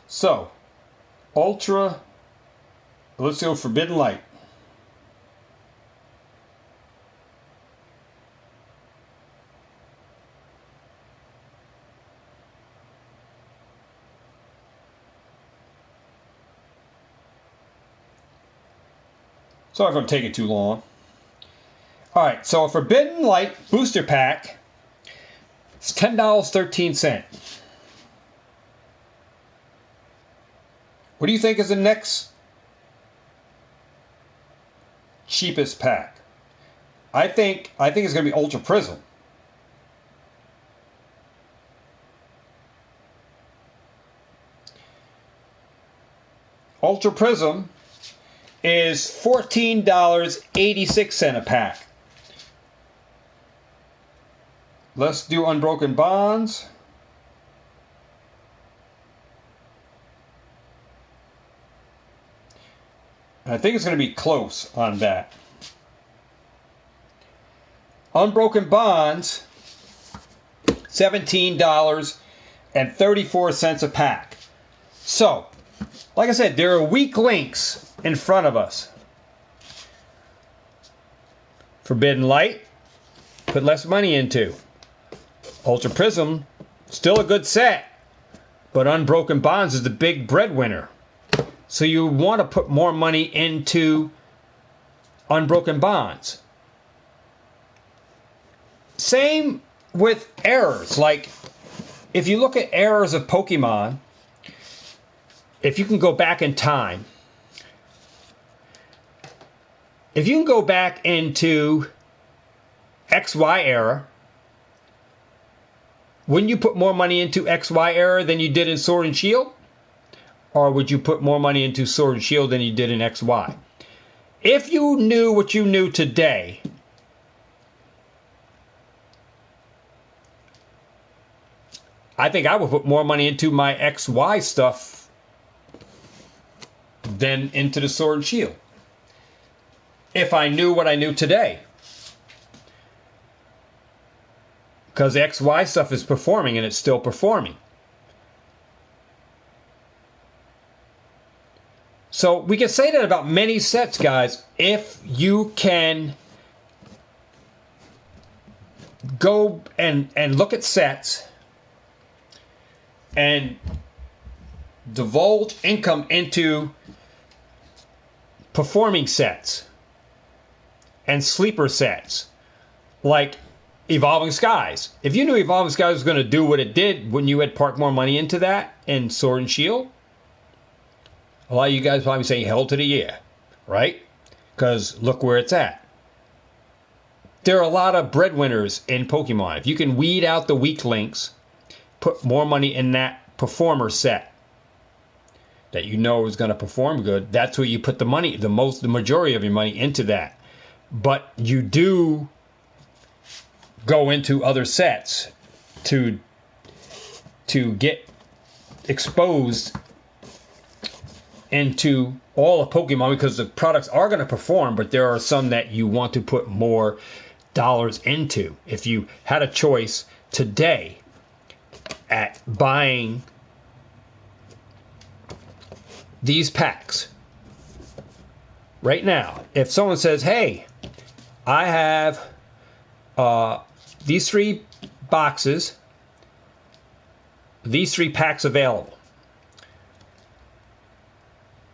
So, Ultra, let's go Forbidden Light. Sorry if I'm taking too long. All right, so a Forbidden Light booster pack is $10.13. What do you think is the next cheapest pack? I think it's going to be Ultra Prism. Ultra Prism is $14.86 a pack. Let's do Unbroken Bonds. I think it's going to be close on that. Unbroken Bonds, $17.34 a pack. So, like I said, there are weak links in front of us. Forbidden Light, put less money into. Ultra Prism, still a good set, but Unbroken Bonds is the big breadwinner. So you want to put more money into Unbroken Bonds. Same with errors. Like, if you look at errors of Pokemon, if you can go back in time, if you can go back into XY era, wouldn't you put more money into XY era than you did in Sword and Shield? Or would you put more money into Sword and Shield than you did in XY? If you knew what you knew today, I think I would put more money into my XY stuff than into the Sword and Shield. If I knew what I knew today. Because the XY stuff is performing and it's still performing. So we can say that about many sets, guys. If you can go and look at sets and divulge income into performing sets and sleeper sets like Evolving Skies. If you knew Evolving Skies was going to do what it did, wouldn't you had parked more money into that in Sword and Shield? A lot of you guys probably saying hell to the yeah, right? Because look where it's at. there are a lot of breadwinners in Pokemon. If you can weed out the weak links, put more money in that performer set that you know is going to perform good, that's where you put the money, the majority of your money into that. But you do go into other sets to get exposed into all of Pokemon, because the products are going to perform, but there are some that you want to put more dollars into. If you had a choice today at buying these packs right now, if someone says, hey, I have these 3 boxes, these 3 packs available,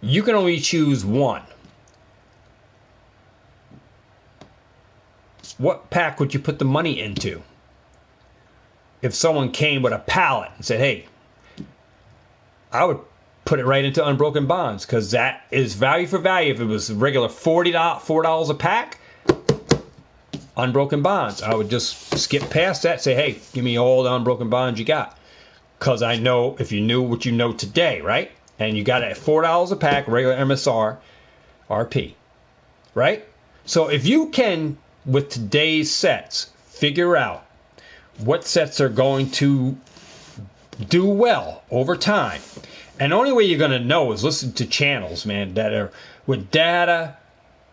you can only choose one. What pack would you put the money into? If someone came with a pallet and said, hey, I would put it right into Unbroken Bonds, because that is value for value. If it was regular $4 a pack, Unbroken Bonds. I would just skip past that, say, hey, give me all the Unbroken Bonds you got. Because I know, if you knew what you know today, right? And you got it at $4 a pack, regular MSR, RP, right? So if you can, with today's sets, figure out what sets are going to do well over time. And the only way you're going to know is listen to channels, man, that are with data,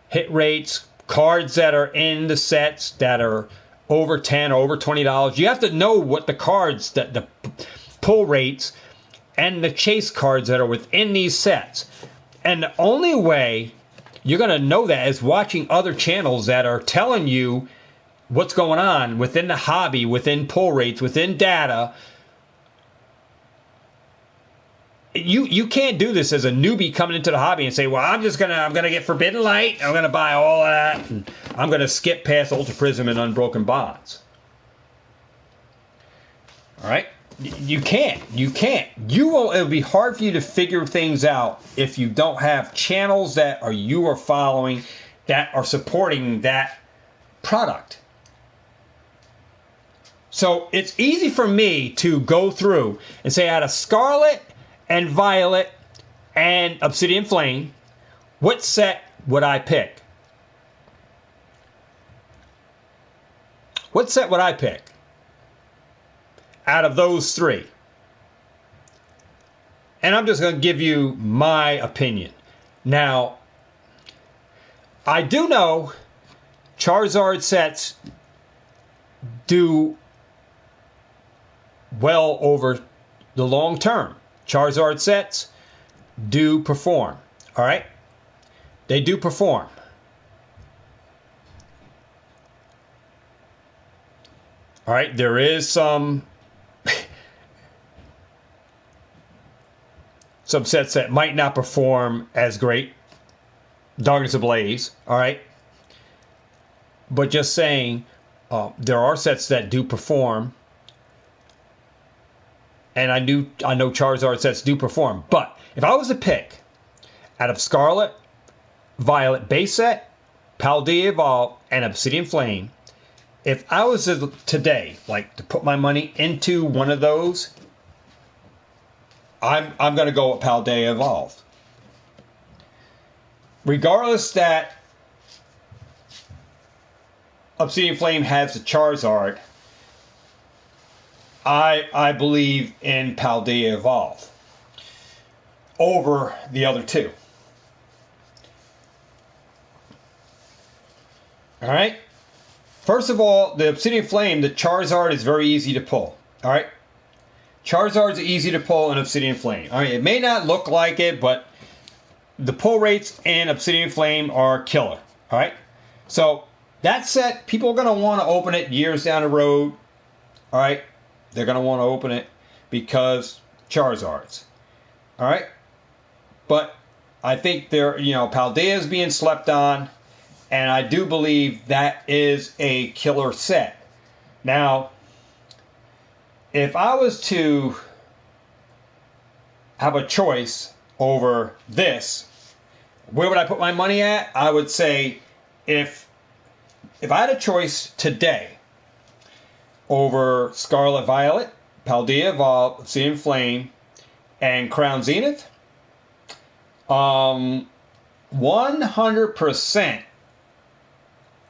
hit rates, cards that are in the sets that are over $10 or over $20. You have to know what the cards, that the pull rates, and the chase cards that are within these sets. And the only way you're going to know that is watching other channels that are telling you what's going on within the hobby, within pull rates, within data. You can't do this as a newbie coming into the hobby and say, well, I'm gonna get Forbidden Light, I'm gonna buy all of that, and I'm gonna skip past Ultra Prism and Unbroken Bonds. All right? You can't. It'll be hard for you to figure things out if you don't have channels that you are following that are supporting that product. So it's easy for me to go through and say, out of Scarlet and Violet and Obsidian Flame, what set would I pick? What set would I pick out of those 3? And I'm just going to give you my opinion. Now, I do know Charizard sets do well over the long term. Charizard sets do perform. All right? They do perform. All right? There is some sets that might not perform as great. Darkness Ablaze. All right? But just saying, there are sets that do perform. And I know Charizard sets do perform. But if I was to pick out of Scarlet, Violet base set, Paldea Evolve, and Obsidian Flame, if I was to today, like, to put my money into one of those, I'm going to go with Paldea Evolve. Regardless that Obsidian Flame has the Charizard, I believe in Paldea Evolve over the other 2. All right? First of all, the Obsidian Flame, the Charizard is very easy to pull. All right? Charizard's easy to pull in Obsidian Flame. All right, it may not look like it, but the pull rates in Obsidian Flame are killer. All right? So, that set, people are going to want to open it years down the road. All right? They're going to want to open it because Charizards. All right? But I think Paldea is being slept on, and I do believe that is a killer set. Now, if I was to have a choice over this, where would I put my money at? I would say if if I had a choice today over Scarlet Violet, Paldea Evolve, Obsidian Flame, and Crown Zenith, 100%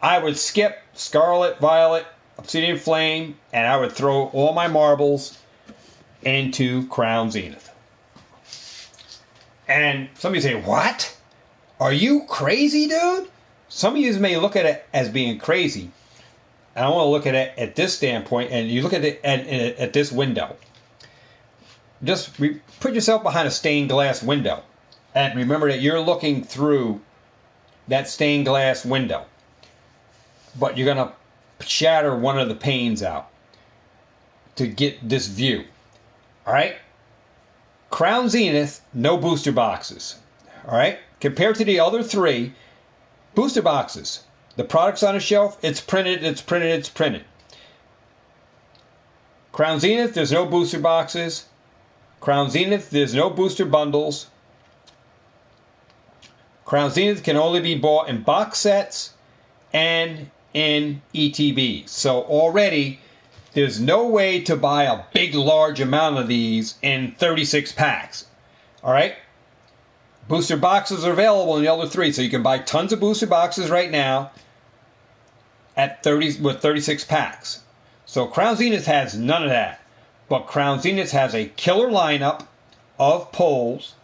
I would skip Scarlet Violet, Obsidian Flame, and I would throw all my marbles into Crown Zenith. And somebody say, what? Are you crazy, dude? Some of you may look at it as being crazy. And I want to look at it at this standpoint, and you look at it at this window. Just put yourself behind a stained glass window. And remember that you're looking through that stained glass window. But you're going to shatter one of the panes out to get this view. All right? Crown Zenith, no booster boxes. All right? Compared to the other three, booster boxes. The product's on the shelf. It's printed, it's printed, it's printed. Crown Zenith, there's no booster boxes. Crown Zenith, there's no booster bundles. Crown Zenith can only be bought in box sets and in ETBs. So already, there's no way to buy a big, large amount of these in 36 packs. All right? Booster boxes are available in the other three, so you can buy tons of booster boxes right now at 36 packs. So Crown Zenith has none of that. But Crown Zenith has a killer lineup of polls,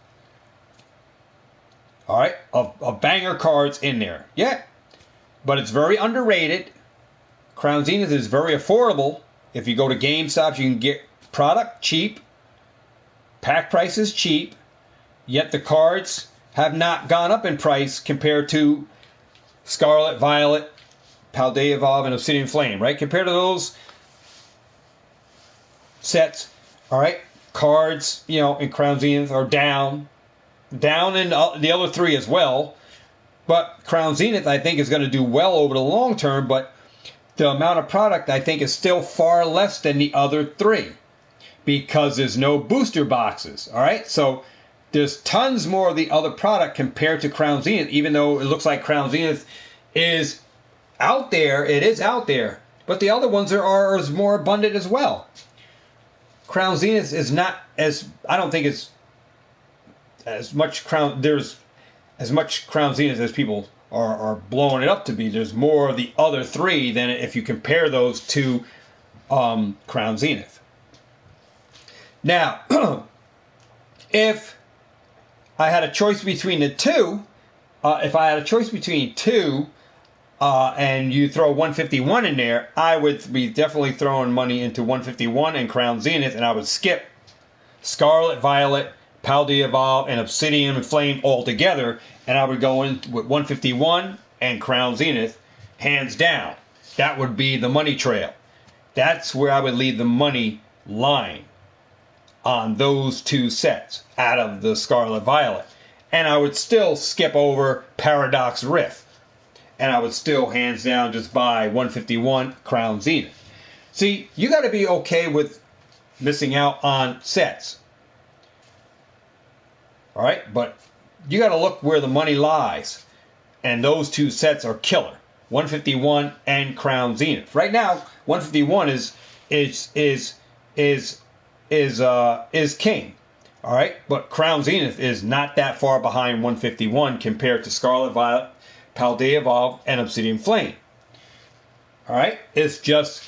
all right, of banger cards in there. Yeah, but it's very underrated. Crown Zenith is very affordable. If you go to GameStop, you can get product cheap. Pack prices cheap. Yet the cards have not gone up in price compared to Scarlet, Violet, Paldea Evolve, and Obsidian Flame, right? Compared to those sets, all right, cards, in Crown Zenith are down in the other three as well. But Crown Zenith, I think, is going to do well over the long term, but the amount of product, I think, is still far less than the other three because there's no booster boxes, all right? So there's tons more of the other product compared to Crown Zenith, even though it looks like Crown Zenith is out there. It is out there. But the other ones are more abundant as well. Crown Zenith is not as, I don't think it's as much there's as much Crown Zenith as people are blowing it up to be. There's more of the other three than if you compare those to Crown Zenith. Now, if I had a choice between the two, and you throw 151 in there, I would be definitely throwing money into 151 and Crown Zenith, and I would skip Scarlet, Violet, Paldea Evolve, and Obsidian and Flame altogether, and I would go in with 151 and Crown Zenith, hands down. That would be the money trail. That's where I would leave the money lying on those two sets out of the Scarlet Violet. And I would still skip over Paradox Rift. And I would still, hands down, just buy 151 Crown Zenith. See, you got to be okay with missing out on sets. All right? But you got to look where the money lies. And those two sets are killer. 151 and Crown Zenith. Right now, 151 is king. All right? But Crown Zenith is not that far behind 151 compared to Scarlet Violet, Paldea Evolve, and Obsidian Flame. All right? It's just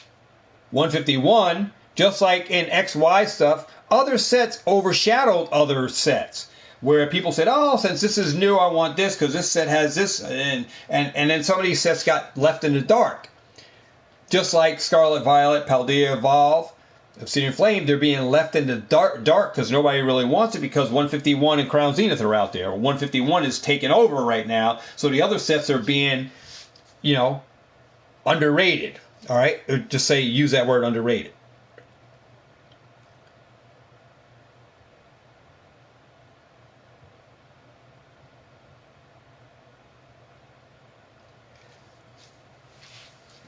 151, just like in XY stuff, other sets overshadowed other sets. Where people said, oh, since this is new, I want this because this set has this. And then some of these sets got left in the dark. Just like Scarlet Violet, Paldea Evolve, Obsidian Flame, they're being left in the dark because nobody really wants it because 151 and Crown Zenith are out there. 151 is taking over right now, so the other sets are being, underrated. All right? Just use that word, underrated.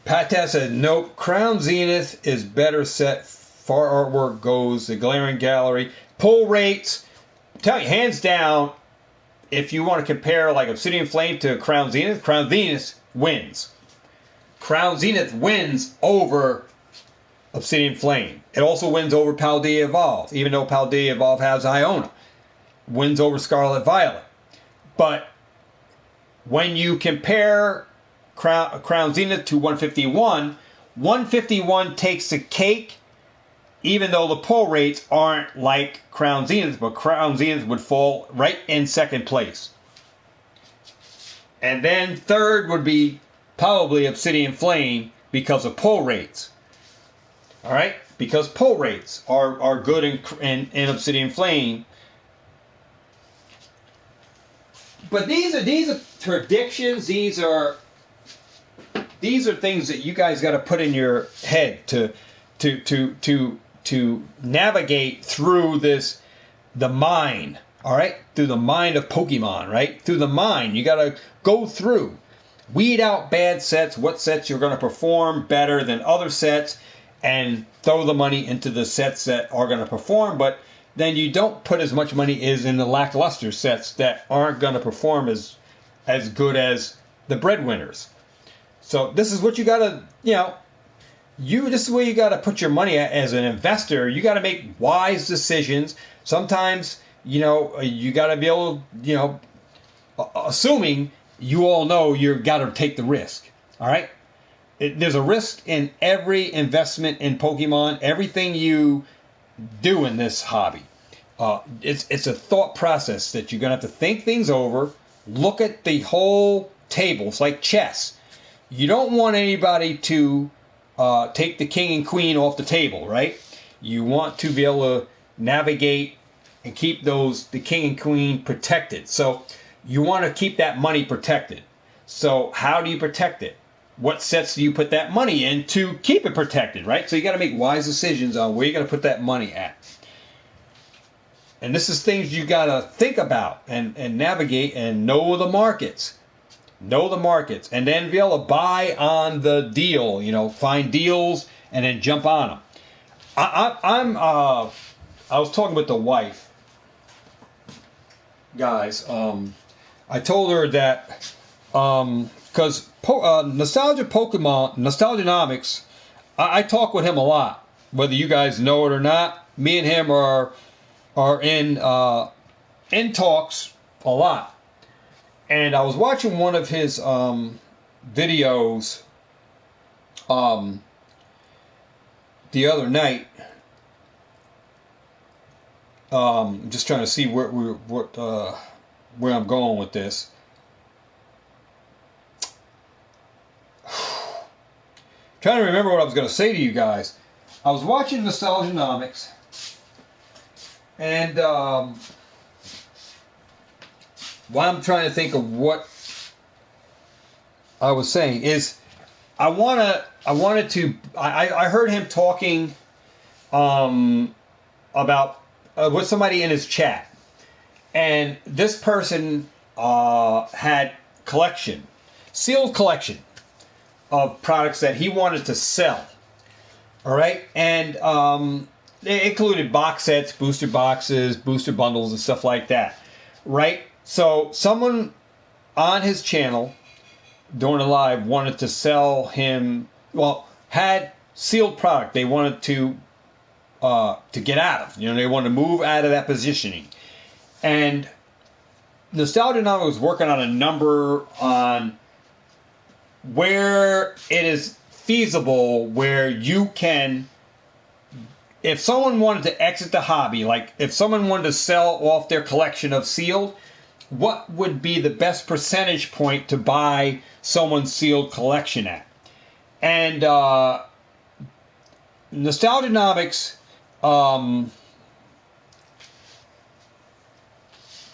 Pat said, nope, Crown Zenith is better set. Far artwork goes, the glaring gallery. Pull rates, tell you, hands down, if you want to compare like Obsidian Flame to Crown Zenith wins. Crown Zenith wins over Obsidian Flame. It also wins over Paldea Evolve, even though Paldea Evolve has Iona. Wins over Scarlet Violet. But when you compare Crown Zenith to 151, 151 takes the cake, even though the pull rates aren't like Crown Zenith, but Crown Zenith would fall right in second place. And then third would be probably Obsidian Flame because of pull rates. All right? Because pull rates are good in Obsidian Flame. But these are predictions. These are things that you guys got to put in your head to navigate through the mind. All right, through the mind of Pokemon. Right, through the mind, you got to go through, weed out bad sets, what sets you're going to perform better than other sets, and throw the money into the sets that are going to perform. But then you don't put as much money as in the lackluster sets that aren't going to perform as good as the breadwinners. So this is what you got to, this is where you got to put your money at as an investor. You got to make wise decisions. Sometimes, you got to be able, assuming you all know you got to take the risk. All right. There's a risk in every investment in Pokemon. Everything you do in this hobby. It's a thought process that you're going to have to think things over, look at the whole table. It's like chess. You don't want anybody to take the king and queen off the table, right? You want to be able to navigate and keep the king and queen protected. So you want to keep that money protected. So how do you protect it? What sets do you put that money in to keep it protected, right? So you got to make wise decisions on where you're going to put that money at. And this is things you got to think about and navigate and know the markets. Know the markets. And then be able to buy on the deal, find deals and then jump on them. I was talking with the wife, guys. I told her that because Nostalgianomics, I talk with him a lot, whether you guys know it or not. Me and him are in talks a lot. And I was watching one of his videos the other night. I'm just trying to see where I'm going with this. Trying to remember what I was going to say to you guys. I was watching Nostalgianomics, and while I'm trying to think of what I was saying is, I heard him talking about with somebody in his chat, and this person had sealed collection of products that he wanted to sell. All right, and it included box sets, booster boxes, booster bundles, and stuff like that. Right. So someone on his channel during a live wanted to sell him, had sealed product they wanted to get out of. They wanted to move out of that positioning. And Nostalgianomics was working on a number on where it is feasible, where you can, if someone wanted to exit the hobby, like if someone wanted to sell off their collection of sealed, what would be the best percentage point to buy someone's sealed collection at? And Nostalgianomics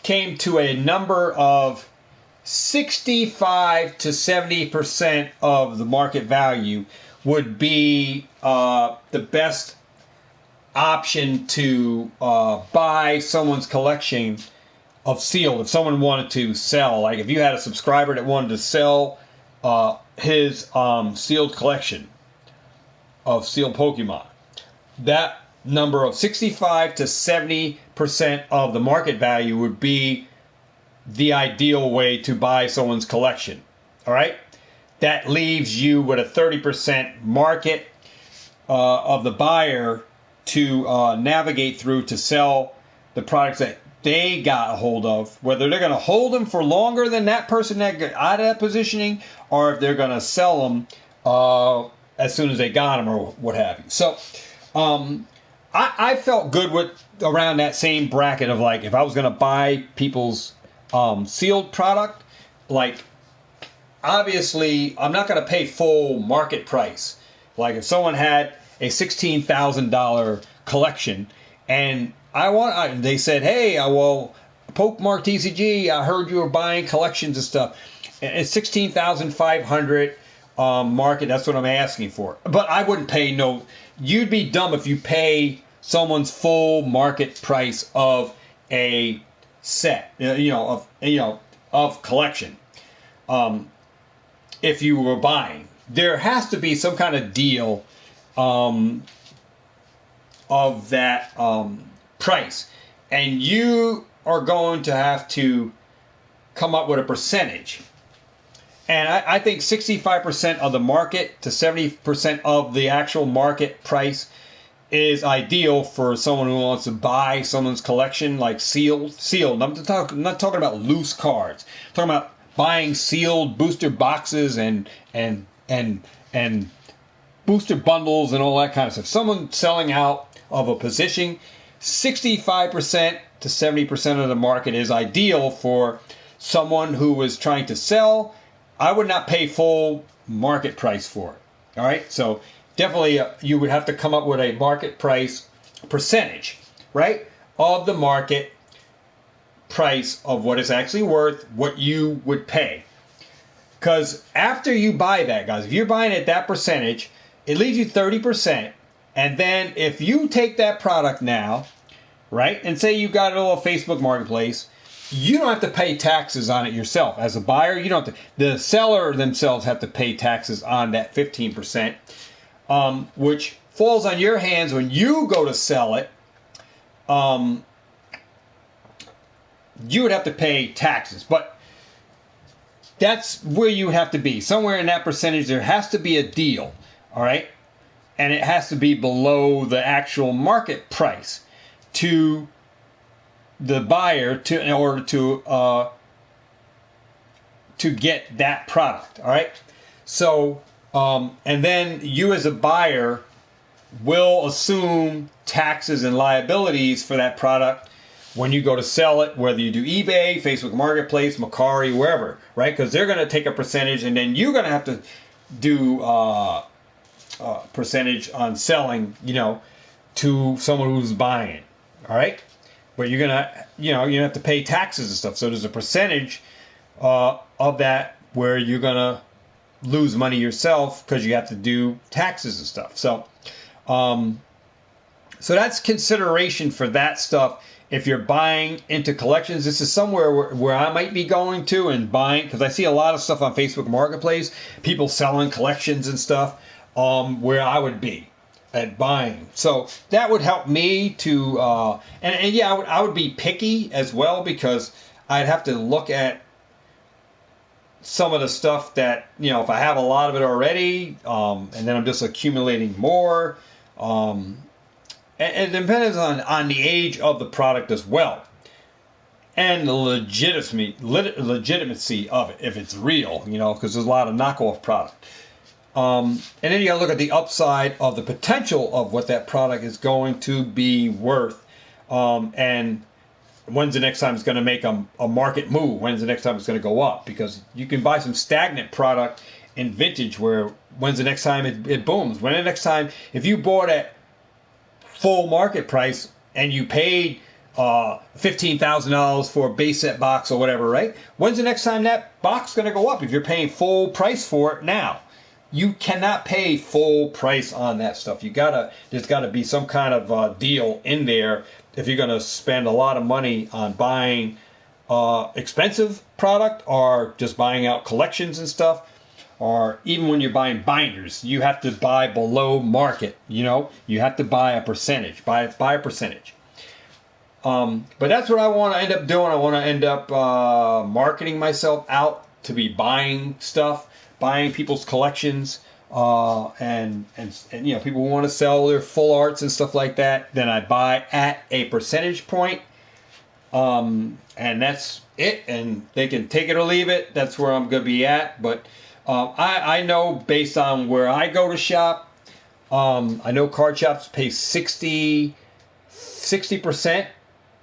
came to a number of 65 to 70% of the market value would be the best option to buy someone's collection of sealed. If someone wanted to sell, like if you had a subscriber that wanted to sell his sealed collection of sealed Pokemon, that number of 65 to 70% of the market value would be the ideal way to buy someone's collection. All right. that leaves you with a 30% market of the buyer to navigate through to sell the products that they got a hold of, whether they're going to hold them for longer than that person that got out of that positioning, or if they're going to sell them as soon as they got them or what have you. So I felt good with around that same bracket of like, if I was going to buy people's sealed product, like obviously I'm not going to pay full market price. Like if someone had a $16,000 collection and they said, hey, well, Pokemart TCG, I heard you were buying collections and stuff. It's $16,500 market. That's what I'm asking for. But I wouldn't pay no. You'd be dumb if you pay someone's full market price of a set, of collection. If you were buying, there has to be some kind of deal of that price, and you are going to have to come up with a percentage. And I think 65% of the market to 70% of the actual market price is ideal for someone who wants to buy someone's collection, like sealed. I'm not talking about loose cards. I'm talking about buying sealed booster boxes and booster bundles and all that kind of stuff. Someone selling out of a position, 65% to 70% of the market is ideal for someone who is trying to sell. I would not pay full market price for it. All right, so definitely you would have to come up with a market price percentage, right, of the market price of what it's actually worth, what you would pay. Because after you buy that, guys, if you're buying at that percentage, it leaves you 30%. And then if you take that product now, right, and say you got it on Facebook Marketplace, you don't have to pay taxes on it yourself. As a buyer, you don't have to. The seller themselves have to pay taxes on that 15%, which falls on your hands when you go to sell it. You would have to pay taxes, but that's where you have to be. Somewhere in that percentage, there has to be a deal, all right? And it has to be below the actual market price to the buyer in order to get that product, all right? So, and then you as a buyer will assume taxes and liabilities for that product when you go to sell it, whether you do eBay, Facebook Marketplace, Mercari, wherever, right? Because they're going to take a percentage, and then you're going to have to do percentage on selling, to someone who's buying it, all right? But you're gonna, you have to pay taxes and stuff. So there's a percentage of that where you're gonna lose money yourself because you have to do taxes and stuff. So, so that's consideration for that stuff. If you're buying into collections, this is somewhere where I might be going to and buying, because I see a lot of stuff on Facebook Marketplace, people selling collections and stuff, where I would be at buying. So that would help me to, and yeah, I would be picky as well, because I'd have to look at some of the stuff that, if I have a lot of it already, and then I'm just accumulating more, and it depends on the age of the product as well, and the legitimacy of it, if it's real, because there's a lot of knockoff product. And then you got to look at the upside of the potential of what that product is going to be worth, and when's the next time it's going to make a market move? When's the next time it's going to go up? Because you can buy some stagnant product in vintage where when's the next time it booms? When the next time, if you bought at full market price and you paid $15,000 for a base set box or whatever, right? When's the next time that box is going to go up if you're paying full price for it now? You cannot pay full price on that stuff. There's got to be some kind of deal in there if you're going to spend a lot of money on buying expensive product, or just buying out collections and stuff, or even when you're buying binders, you have to buy below market. You have to buy a percentage, buy a percentage. But that's what I want to end up doing. I want to end up marketing myself out to be buying stuff buying people's collections, and you know, people want to sell their full arts and stuff like that, then I buy at a percentage point, and that's it. And they can take it or leave it. That's where I'm going to be at. But I know based on where I go to shop, I know card shops pay 60%.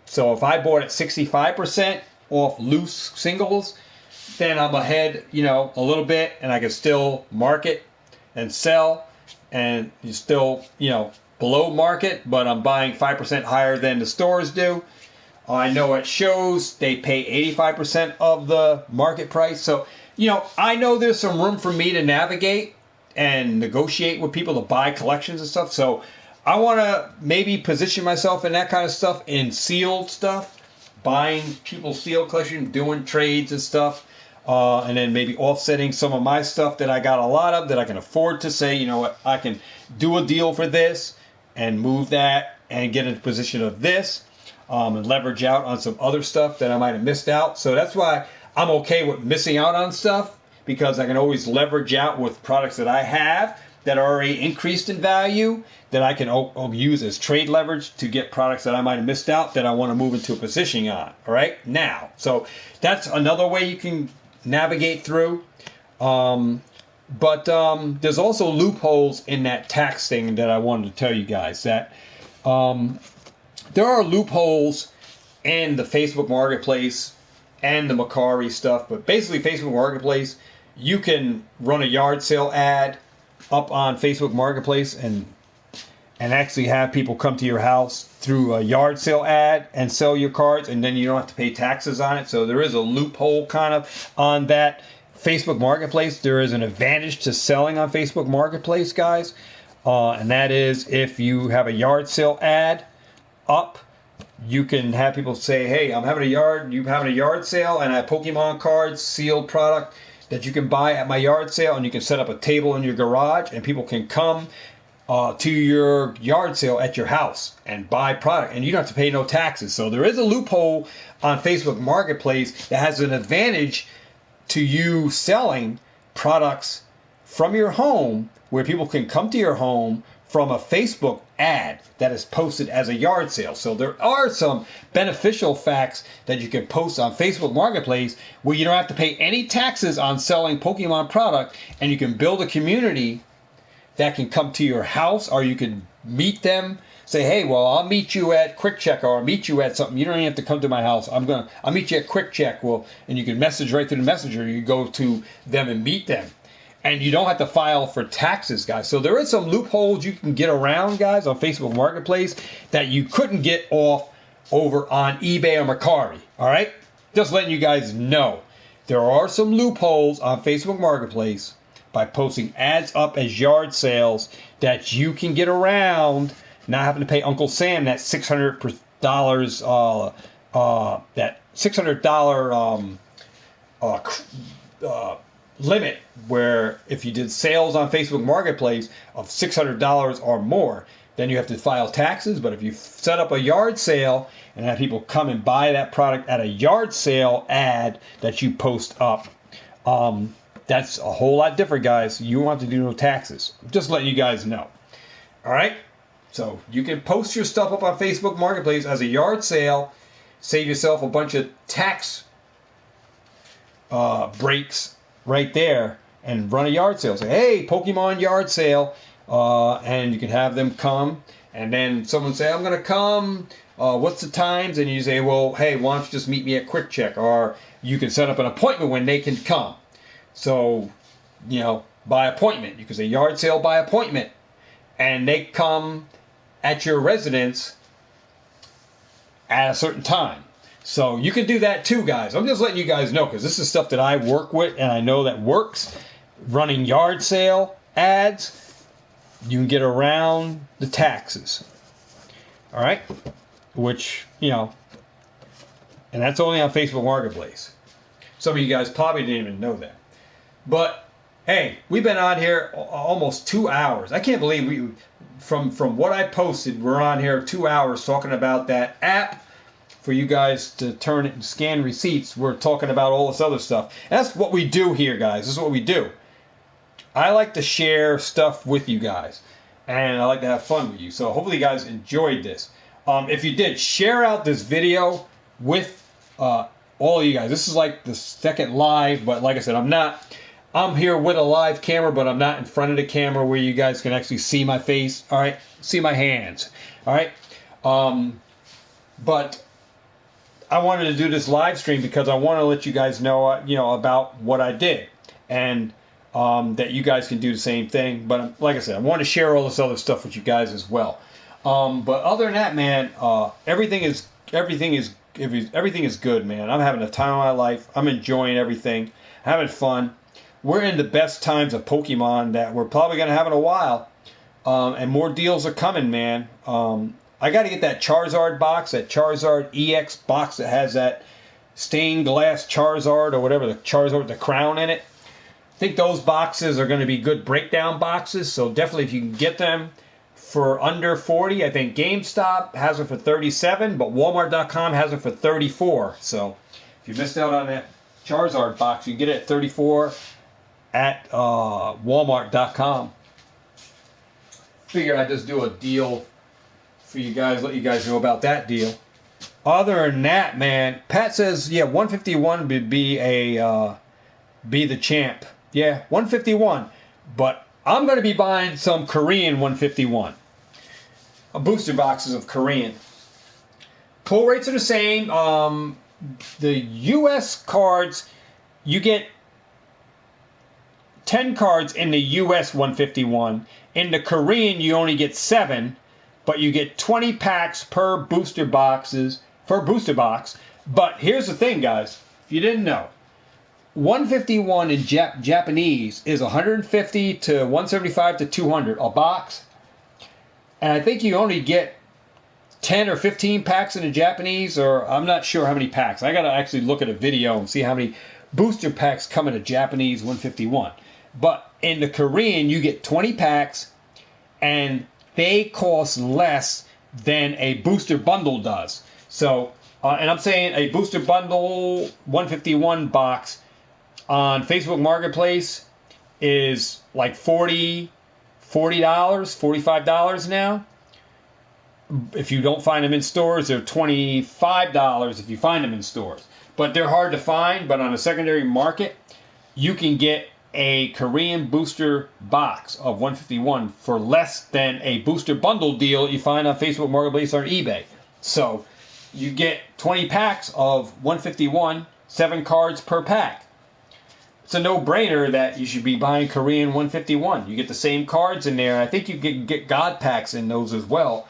So if I bought at 65% off loose singles, then I'm ahead, you know, a little bit, and I can still market and sell, and you're still, you know, below market, but I'm buying 5% higher than the stores do. I know at shows they pay 85% of the market price. So, you know, I know there's some room for me to navigate and negotiate with people to buy collections and stuff. So I want to maybe position myself in that kind of stuff, in sealed stuff, buying people's sealed collection, doing trades and stuff. And then maybe offsetting some of my stuff that I got a lot of that I can afford to say, you know what, I can do a deal for this and move that and get in a position of this, and leverage out on some other stuff that I might have missed out. So that's why I'm okay with missing out on stuff, because I can always leverage out with products that I have that are already increased in value that I can use as trade leverage to get products that I might have missed out that I want to move into a position on. All right, now, so that's another way you can navigate through. But there's also loopholes in that tax thing that I wanted to tell you guys, that there are loopholes in the Facebook Marketplace and the Macari stuff. But basically, Facebook Marketplace, you can run a yard sale ad up on Facebook Marketplace and actually have people come to your house through a yard sale ad and sell your cards, and then you don't have to pay taxes on it. So there is a loophole kind of on that Facebook Marketplace. There is an advantage to selling on Facebook Marketplace, guys, and that is if you have a yard sale ad up, you can have people say, hey, I'm having a yard sale, and I have Pokemon cards, sealed product that you can buy at my yard sale, and you can set up a table in your garage, and people can come to your yard sale at your house and buy product, and you don't have to pay no taxes. So there is a loophole on Facebook Marketplace that has an advantage to you selling products from your home, where people can come to your home from a Facebook ad that is posted as a yard sale. So there are some beneficial facts that you can post on Facebook Marketplace where you don't have to pay any taxes on selling Pokemon product, and you can build a community that can come to your house, or you can meet them. Say, hey, well, I'll meet you at Quick Check, or I'll meet you at something. You don't even have to come to my house. I'll meet you at Quick Check. Well, and you can message right through the messenger. You go to them and meet them, and you don't have to file for taxes, guys. So there is some loopholes you can get around, guys, on Facebook Marketplace that you couldn't get off over on eBay or Macari. All right, just letting you guys know there are some loopholes on Facebook Marketplace by posting ads up as yard sales that you can get around, not having to pay Uncle Sam that $600 limit, where if you did sales on Facebook Marketplace of $600 or more, then you have to file taxes. But if you set up a yard sale and have people come and buy that product at a yard sale ad that you post up, that's a whole lot different, guys. You won't have to do no taxes. Just letting you guys know. All right? So you can post your stuff up on Facebook Marketplace as a yard sale, save yourself a bunch of tax breaks right there, and run a yard sale. Say, hey, Pokemon yard sale, and you can have them come, and then someone say, I'm going to come, what's the times? And you say, well, hey, why don't you just meet me at Quick Check? Or you can set up an appointment when they can come. So, you know, by appointment. You can say yard sale by appointment, and they come at your residence at a certain time. So you can do that too, guys. I'm just letting you guys know, because this is stuff that I work with and I know that works. Running yard sale ads, you can get around the taxes. All right? Which, you know, and that's only on Facebook Marketplace. Some of you guys probably didn't even know that. But hey, we've been on here almost 2 hours. I can't believe we, from what I posted, we're on here 2 hours talking about that app for you guys to turn it and scan receipts. We're talking about all this other stuff. And that's what we do here, guys. This is what we do. I like to share stuff with you guys, and I like to have fun with you. So hopefully you guys enjoyed this. If you did, share out this video with all of you guys. This is like the second live, but like I said, I'm here with a live camera, but I'm not in front of the camera where you guys can actually see my face. All right, see my hands. All right, but I wanted to do this live stream because I want to let you guys know, about what I did, and that you guys can do the same thing. But like I said, I want to share all this other stuff with you guys as well. But other than that, man, everything is good, man. I'm having a time of my life. I'm enjoying everything, having fun. We're in the best times of Pokemon that we're probably going to have in a while. And more deals are coming, man. I got to get that Charizard box, that Charizard EX box that has that stained glass Charizard or whatever, the Charizard with the crown in it. I think those boxes are going to be good breakdown boxes. So definitely if you can get them for under 40, I think GameStop has them for 37, but Walmart.com has them for 34. So if you missed out on that Charizard box, you can get it at 34 at Walmart.com. Figured I'd just do a deal for you guys, let you guys know about that deal. Other than that, man, Pat says, yeah, 151 would be the champ. Yeah, 151. But I'm going to be buying some Korean 151. Booster boxes of Korean. Pull rates are the same. The U.S. cards, you get 10 cards in the US 151. In the Korean, you only get 7, but you get 20 packs per booster box. But here's the thing, guys. If you didn't know, 151 in Japanese is 150 to 175 to 200 a box. And I think you only get 10 or 15 packs in the Japanese, or I'm not sure how many packs. I got to actually look at a video and see how many booster packs come in a Japanese 151. But in the Korean, you get 20 packs, and they cost less than a booster bundle does. So, and I'm saying a booster bundle 151 box on Facebook Marketplace is like $40, $45 now. If you don't find them in stores, they're $25 if you find them in stores. But they're hard to find. But on a secondary market, you can get a Korean booster box of 151 for less than a booster bundle deal you find on Facebook Marketplace or eBay. So you get 20 packs of 151, 7 cards per pack. It's a no-brainer that you should be buying Korean 151. You get the same cards in there. I think you get God packs in those as well.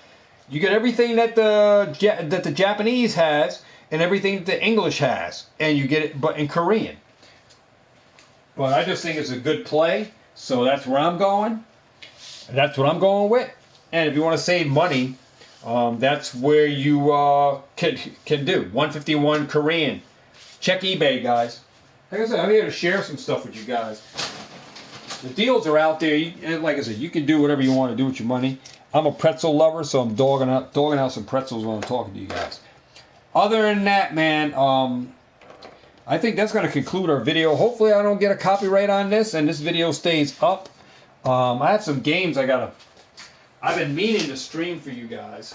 You get everything that the Japanese has and everything that the English has, and you get it, but in Korean. But I just think it's a good play, so that's where I'm going. That's what I'm going with. And if you want to save money, that's where you can do 151 Korean. Check eBay, guys. Like I said, I'm here to share some stuff with you guys. The deals are out there. Like I said, you can do whatever you want to do with your money. I'm a pretzel lover, so I'm dogging out some pretzels when I'm talking to you guys. Other than that, man, I think that's going to conclude our video. Hopefully I don't get a copyright on this and this video stays up. I have some games I've been meaning to stream for you guys.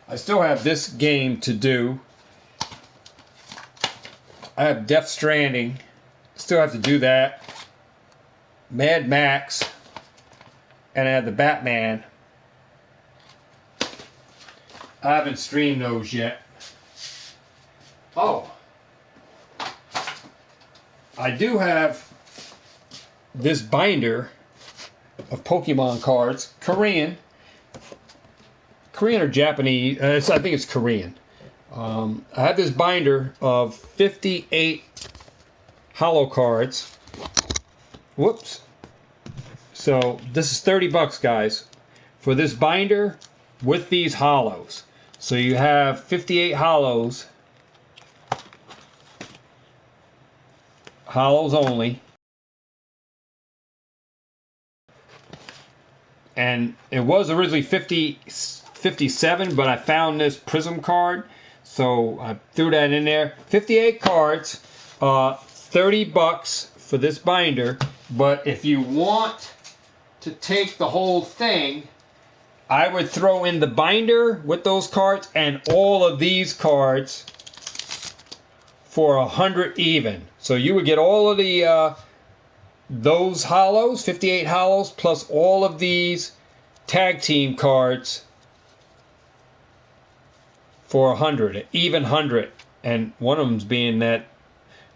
I still have this game to do. I have Death Stranding. Still have to do that. Mad Max. And I have the Batman. I haven't streamed those yet. Oh. I do have this binder of Pokemon cards. Korean or Japanese. I think it's Korean. I have this binder of 58 holo cards. Whoops. So this is $30, guys, for this binder with these holos. So you have 58 holos only. And it was originally 57, but I found this Prism card, so I threw that in there. 58 cards, $30 for this binder. But if you want to take the whole thing, I would throw in the binder with those cards and all of these cards for 100 even. So you would get all of the those hollows, 58 hollows, plus all of these tag team cards for 100, an even 100. And one of them's being that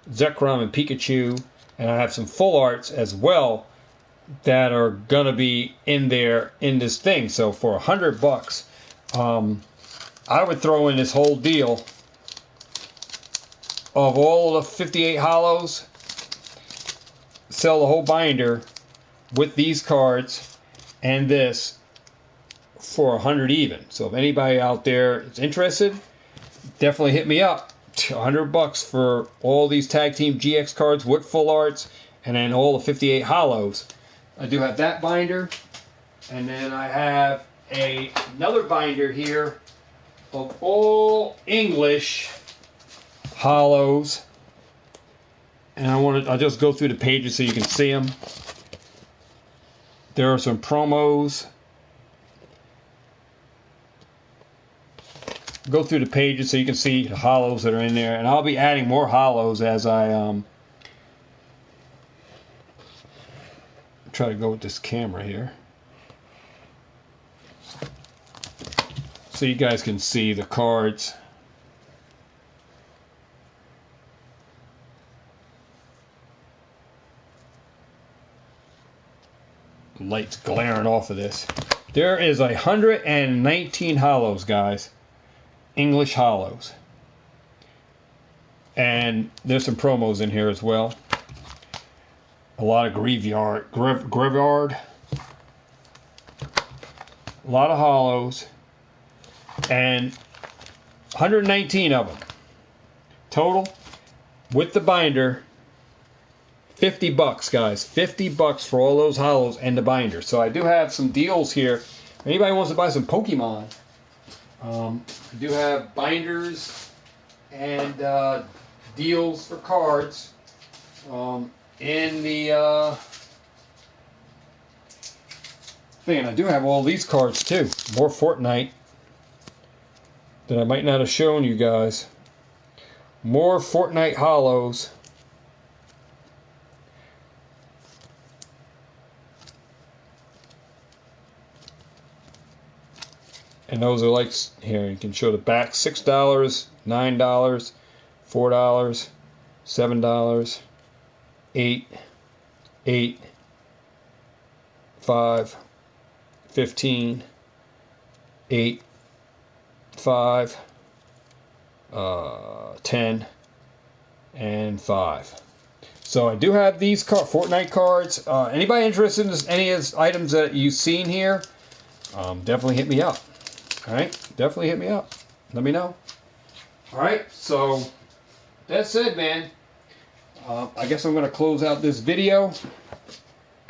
Zekrom and Pikachu, and I have some full arts as well that are gonna be in there in this thing. So for $100, I would throw in this whole deal of all the 58 hollows, sell the whole binder with these cards and this for 100 even. So if anybody out there is interested, definitely hit me up. $100 for all these tag team GX cards with full arts and then all the 58 hollows. I do have that binder, and then I have another binder here of all English hollows, and I'll just go through the pages so you can see them. There are some promos. Go through the pages so you can see the hollows that are in there, and I'll be adding more hollows as I try to go with this camera here so you guys can see the cards. The light's glaring off of this. There is 119 hollows, guys. English hollows. And there's some promos in here as well. A lot of graveyard, a lot of hollows, and 119 of them total with the binder. $50, guys. $50 for all those hollows and the binder. So I do have some deals here. If anybody wants to buy some Pokemon, I do have binders and deals for cards. In the thing, and I do have all these cards too. More Fortnite that I might not have shown you guys. More Fortnite hollows. And those are like, here you can show the back, $6, $9, $4, $7, 8, 8, 5, 15, 8, 5, 10, and 5. So I do have these Fortnite cards. Anybody interested in any of the items that you've seen here, definitely hit me up. All right, definitely hit me up. Let me know. All right, so that's it, man. I guess I'm going to close out this video.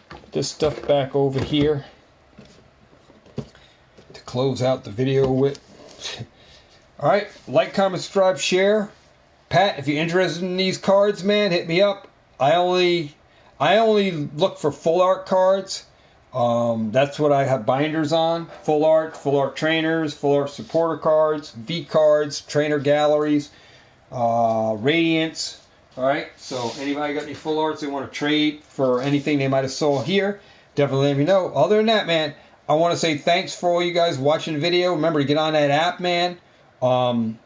Put this stuff back over here to close out the video with. All right, like, comment, subscribe, share. Pat, if you're interested in these cards, man, hit me up. I only look for full art cards. That's what I have binders on. Full art trainers, full art supporter cards, V cards, trainer galleries, radiants. All right, so anybody got any full arts they want to trade for anything they might have saw here, definitely let me know. Other than that, man, I want to say thanks for all you guys watching the video. Remember to get on that app, man. Get on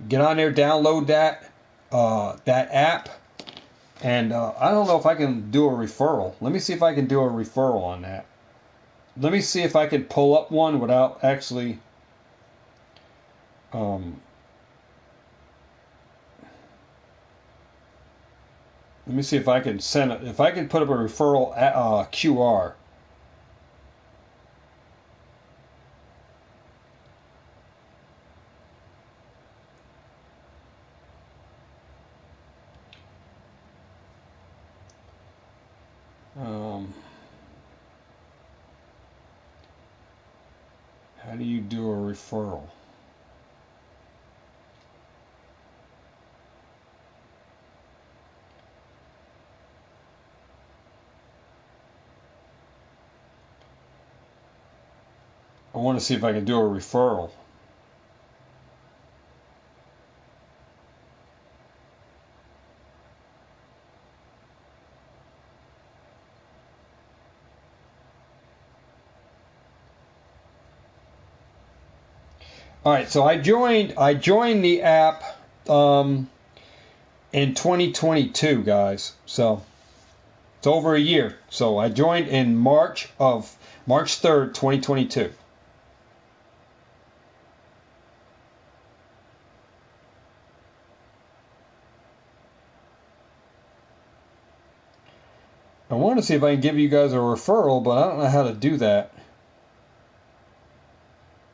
there, download that app. And I don't know if I can do a referral. Let me see if I can do a referral on that. Let me see if I can pull up one without actually let me see if I can send it. If I can put up a referral QR. How do you do a referral? I want to see if I can do a referral. All right, so I joined the app in 2022, guys. So it's over a year. So I joined in March 3rd, 2022. I want to see if I can give you guys a referral, but I don't know how to do that.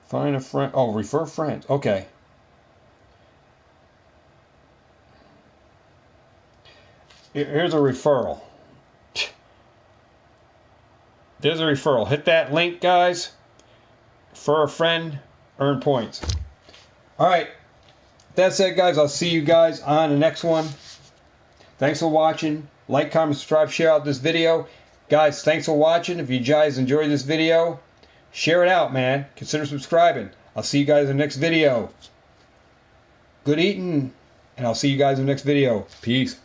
Find a friend. Oh, refer friends. Okay. Here's a referral. There's a referral. Hit that link, guys. Refer a friend. Earn points. All right. That's it, guys. I'll see you guys on the next one. Thanks for watching. Like, comment, subscribe, share out this video. Guys, thanks for watching. If you guys enjoyed this video, share it out, man. Consider subscribing. I'll see you guys in the next video. Good eating, and I'll see you guys in the next video. Peace.